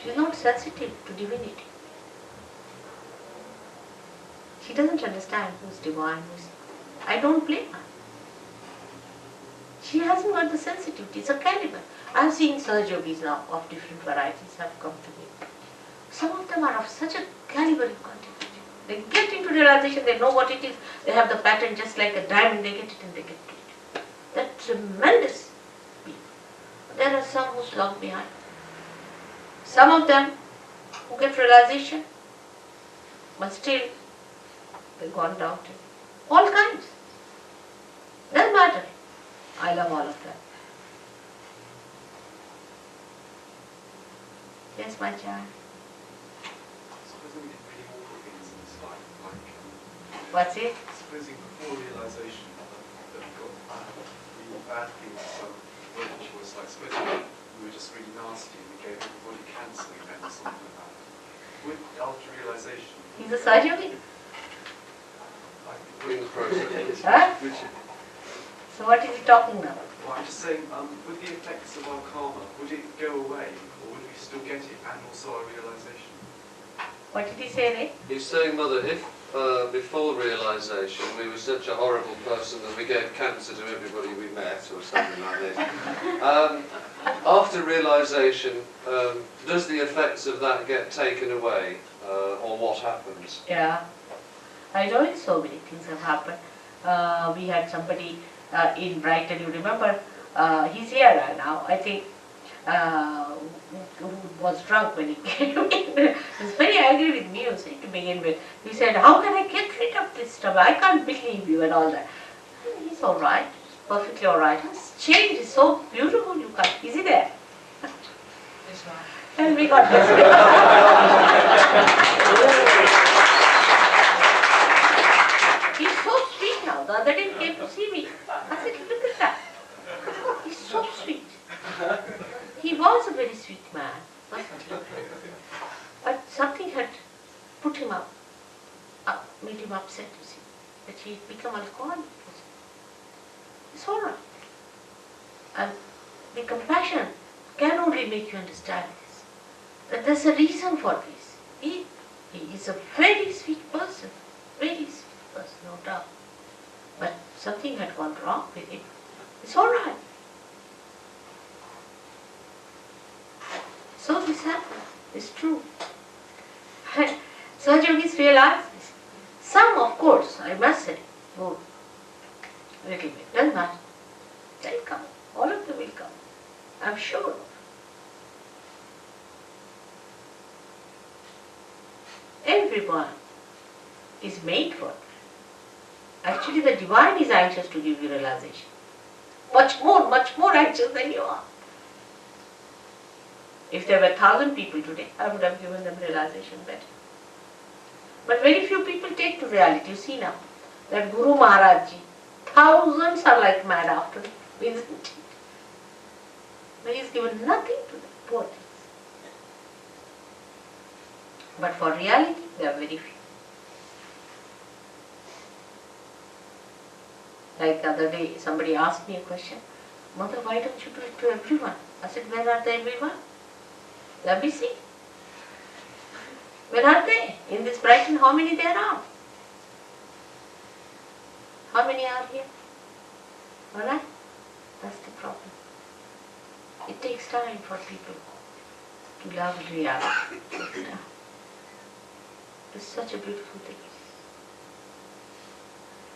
She's not sensitive to divinity. She doesn't understand who's divine, who's... I don't blame her. She hasn't got the sensitivity. It's a caliber. I've seen Sir Yogis now of different varieties have come to me. Some of them are of such a caliber you can't imagine. They get into realization, they know what it is. They have the pattern just like a diamond, they get it and they get it. That's tremendous. There are some who slog behind. Some of them who get realization, but still they've gone down to all kinds. Doesn't matter. I love all of them. Yes, my child. Supposing it really awful things in this life, like What's it? supposing before realization that we got really bad things, so which was like supposing we were just really nasty He's a Sahaja. In the process. Huh? So what is he talking now? Well, I'm just saying, with the effects of our karma, would it go away, or would we still get it, and also our realisation? What did he say there? He's saying, Mother, if before realisation we were such a horrible person that we gave cancer to everybody we met, or something like this, after realisation, does the effects of that get taken away, or what happens? Yeah, I know so many things have happened. We had somebody in Brighton, you remember, he's here now, I think, who was drunk when he came in. He was very angry with me, also, to begin with. He said, how can I get rid of this trouble? I can't believe you and all that. And he's all right, perfectly all right. His change is so beautiful, you can't. Is he there? That's right. And we got this. He's so sweet now. The other day he came to see me. I said, look at that. He's so sweet. He was a very sweet man, wasn't he? But something had put him up, made him upset, you see, that he had become alcoholic. It's all right. And the compassion can only make you understand this. That there's a reason for this. He is a very sweet person, no doubt. But something had gone wrong with him. It's all right. So this happened. It's true. Sahaja Yogis realized this. Some, of course, I must say, would a little bit. Doesn't matter. They'll come. All of them will come. I'm sure of. Everyone is made for it. Actually, the divine is anxious to give you realization. Much more anxious than you are. If there were 1,000 people today, I would have given them realization better. But very few people take to reality. You see now, that Guru Maharaj Ji, thousands are like mad after him, isn't it? But he's given nothing to them, poor things. But for reality, there are very few. Like the other day, somebody asked me a question, Mother, why don't you do it to everyone? I said, where are the everyone? Let me see. Where are they? In this Brighton, how many there are? How many are here? Alright? That's the problem. It takes time for people to love reality. It takes time. It's such a beautiful thing.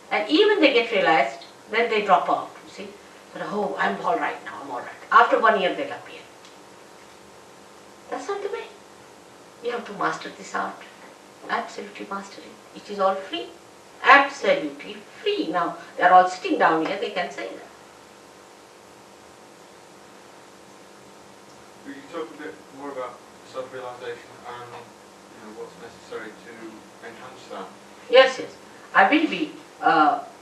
And even they get realized, then they drop out, you see. But, oh, I'm all right now, I'm all right. After 1 year, they'll appear. That's not the way. You have to master this art. Absolutely master it. It is all free. Absolutely free. Now, they are all sitting down here, they can say that. Will you talk a bit more about self-realization and what's necessary to enhance that? Yes. I will be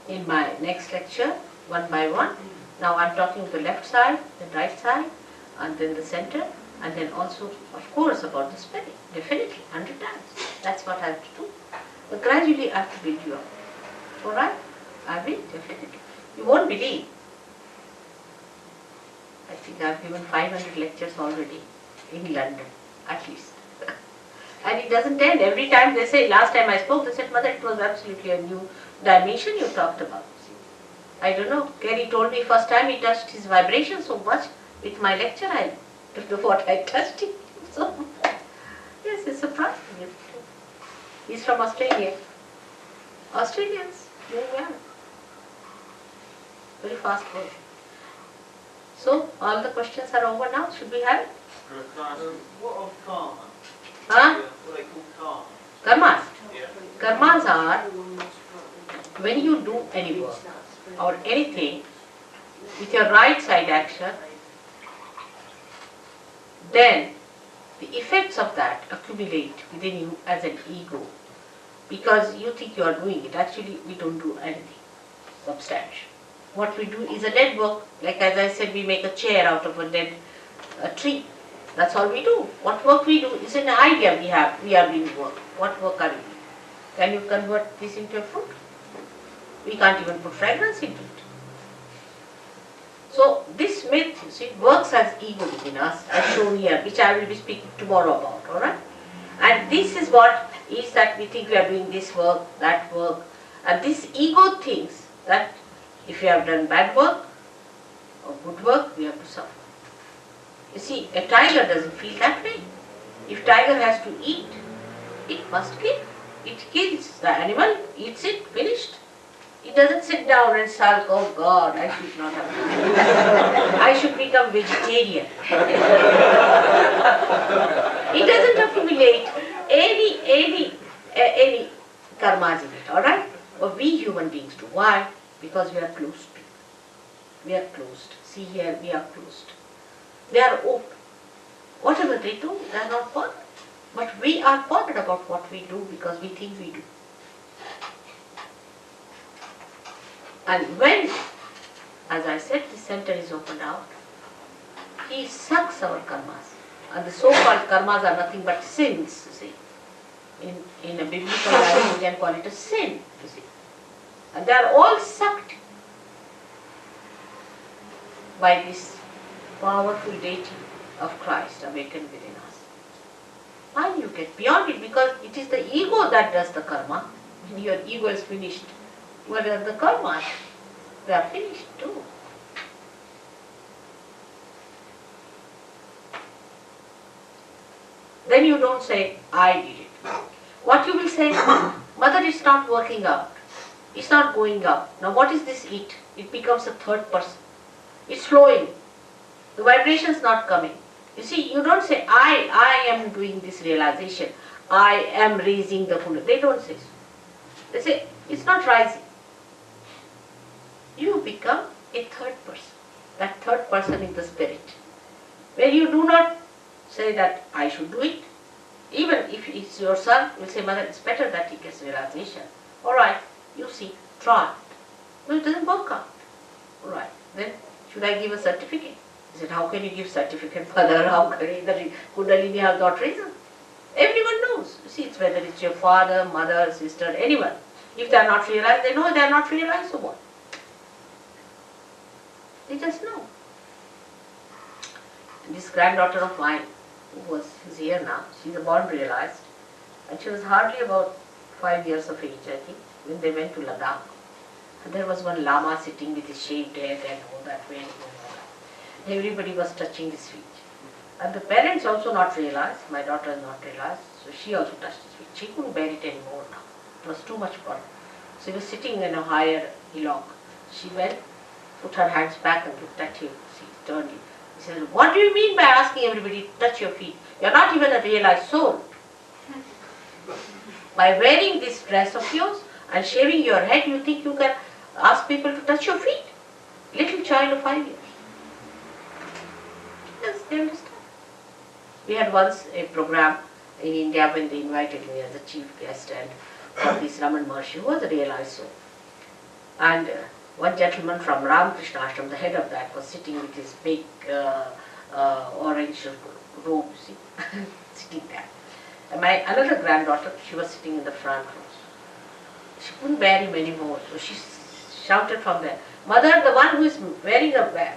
in my next lecture, one by one. Now I'm talking the left side, the right side, and then the center, and then also, of course, about the spelling. Definitely, 100 times. That's what I have to do. But gradually I have to build you up. Alright? I will, definitely. You won't believe. I think I've given 500 lectures already in London, at least. And it doesn't end. Every time they say, last time I spoke, they said, Mother, it was absolutely a new dimension you talked about. I don't know. Gary told me first time he touched his vibration so much with my lecture, I don't know what I touched him so much. Yes, it's surprising. He's from Australia. Australians, doing well. Very fast growth. So, all the questions are over now. Should we have it? What of karma? Huh? What are they called karma? Karmas. Yeah. Karmas are when you do any work or anything with your right side action, then the effects of that accumulate within you as an ego because you think you are doing it. Actually, we don't do anything substantial. What we do is a dead work. Like as I said, we make a chair out of a dead tree. That's all we do. What work we do is an idea we have. We are doing work. What work are we doing? Can you convert this into a fruit? We can't even put fragrance into it. So this myth, you see, works as ego within us, as shown here, which I will be speaking tomorrow about, alright? And this is what is that we think we are doing this work, that work, and this ego thinks that if you have done bad work or good work, we have to suffer. You see, a tiger doesn't feel that way. If tiger has to eat, it must kill. It kills the animal, eats it, finished. It doesn't sit down and sulk, oh God, I should not have done that. I should become vegetarian. It doesn't accumulate any karmas in it, alright? But we human beings do. Why? Because we are closed. We are closed. See here, we are closed. They are open. Whatever they do, they are not bothered. But we are bothered about what we do because we think we do. And when, as I said, the center is opened out, he sucks our karmas. And the so-called karmas are nothing but sins, you see. In a biblical language, we can call it a sin, you see. And they are all sucked by this powerful deity of Christ awakened within us. And you get beyond it because it is the ego that does the karma. When your ego is finished, what are the karmas? They are finished too. Then you don't say, I did it. What you will say, mother, it's not working out. It's not going up. Now what is this it? It becomes a third person. It's flowing. The vibration is not coming. You see, you don't say, I am doing this realization. I am raising the Puna. They don't say so. They say, it's not rising. You become a third person. That third person is the spirit. When you do not say that I should do it, even if it's your son, you say, mother, it's better that he gets realization. Alright, you see, try. No, it doesn't work out. Alright, then should I give a certificate? He said, how can you give certificate, mother? How can the Kundalini has not risen? Everyone knows. You see, it's whether it's your father, mother, sister, anyone. If they are not realized, they know they are not realized, so what? They just know. And this granddaughter of mine, who is here now, she's a born realized, and she was hardly about 5 years of age, I think, when they went to Ladakh. And there was one lama sitting with his shaved head and all that way. Everybody was touching his feet. And the parents also not realized, my daughter has not realized, so she also touched his feet. She couldn't bear it anymore now. It was too much for her. So he was sitting in a higher hillock. She went, put her hands back and looked at him. She turned him. He said, what do you mean by asking everybody to touch your feet? You are not even a realized soul. By wearing this dress of yours and shaving your head, you think you can ask people to touch your feet? Little child of 5 years. Yes, they understand. We had once a program in India when they invited me as a chief guest and for this Raman Maharshi, who was a realized soul. And one gentleman from Ramakrishna Ashram, the head of that, was sitting with his big orange robe, see, sitting there. And my another granddaughter, she was sitting in the front row. She couldn't bear him anymore, so she shouted from there, mother, the one who is wearing a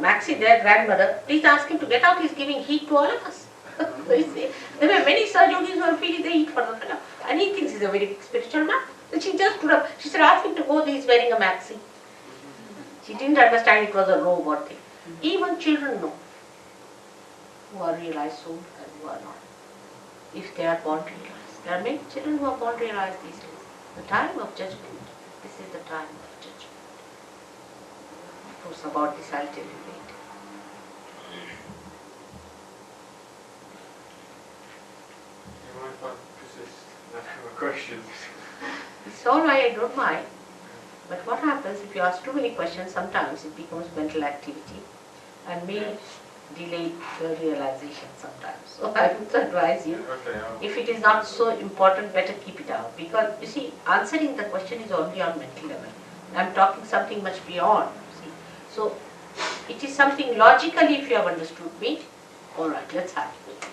maxi there, grandmother, please ask him to get out, he's giving heat to all of us. So you see, there were many Sahajogis who are feeling the heat for the fellow, and he thinks he's a very big spiritual man. So she just stood up, she said, ask him to go, he's wearing a maxi. She didn't understand it was a robe or thing. Even children know who are realized souls and who are not, if they are born realized. There are many children who are born realized these days. The time of judgment, this is the time of judgment. Of course, about this I'll tell you later. You mind if I persist and ask you a question? It's all right, I don't mind. But what happens if you ask too many questions, sometimes it becomes mental activity and may delay the realization sometimes. So I would advise you, if it is not so important, better keep it out. Because you see, answering the question is only on mental level. I'm talking something much beyond. See. So it is something logically, if you have understood me, alright, let's have it.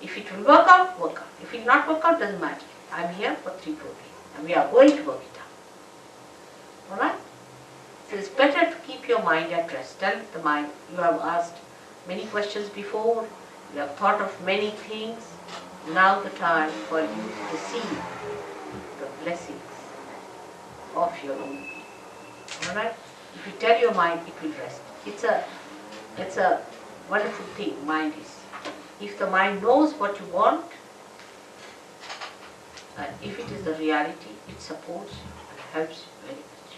If it will work out, work out. If it will not work out, doesn't matter. I'm here for 3:14 and we are going to work it out. Alright? So it's better to keep your mind at rest. Tell the mind, you have asked many questions before, you have thought of many things. Now the time for you to receive the blessings of your own being. Alright? If you tell your mind, it will rest. It's a wonderful thing, mind is. If the mind knows what you want, and if it is the reality, it supports you and helps you very much.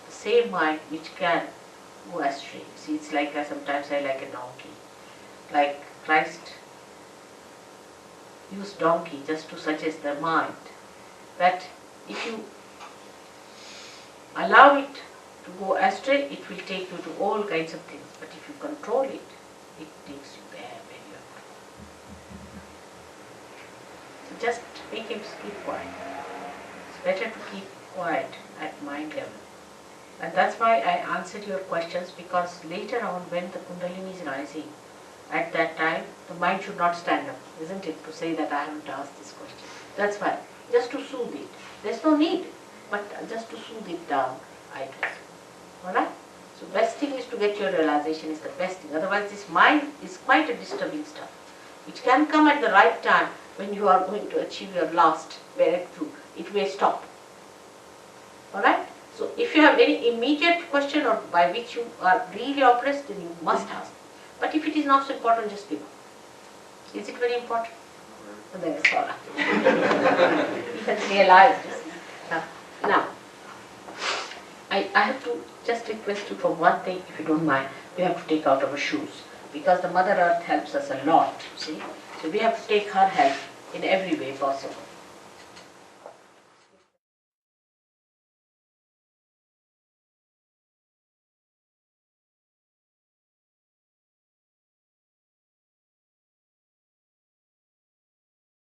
The same mind which can go astray. See, it's like, sometimes I like a donkey. Like Christ used donkey just to suggest the mind that if you allow it to go astray, it will take you to all kinds of things. But if you control it, it takes you there where you are. So just make him keep quiet. It's better to keep quiet at mind level. And that's why I answered your questions, because later on when the Kundalini is rising, at that time the mind should not stand up, isn't it, to say that I haven't asked this question. That's why, just to soothe it. There's no need, but just to soothe it down, I do. Alright? So best thing is to get your realization is the best thing. Otherwise this mind is quite a disturbing stuff, which can come at the right time when you are going to achieve your last breakthrough. It may stop. Alright? So if you have any immediate question or by which you are really oppressed, then you must ask. But if it is not so important, just give up. Is it very important? So then it's all right. You can realize this. Now, I have to just request you for one thing, if you don't mind. We have to take out our shoes, because the Mother Earth helps us a lot, see. So we have to take her help in every way possible.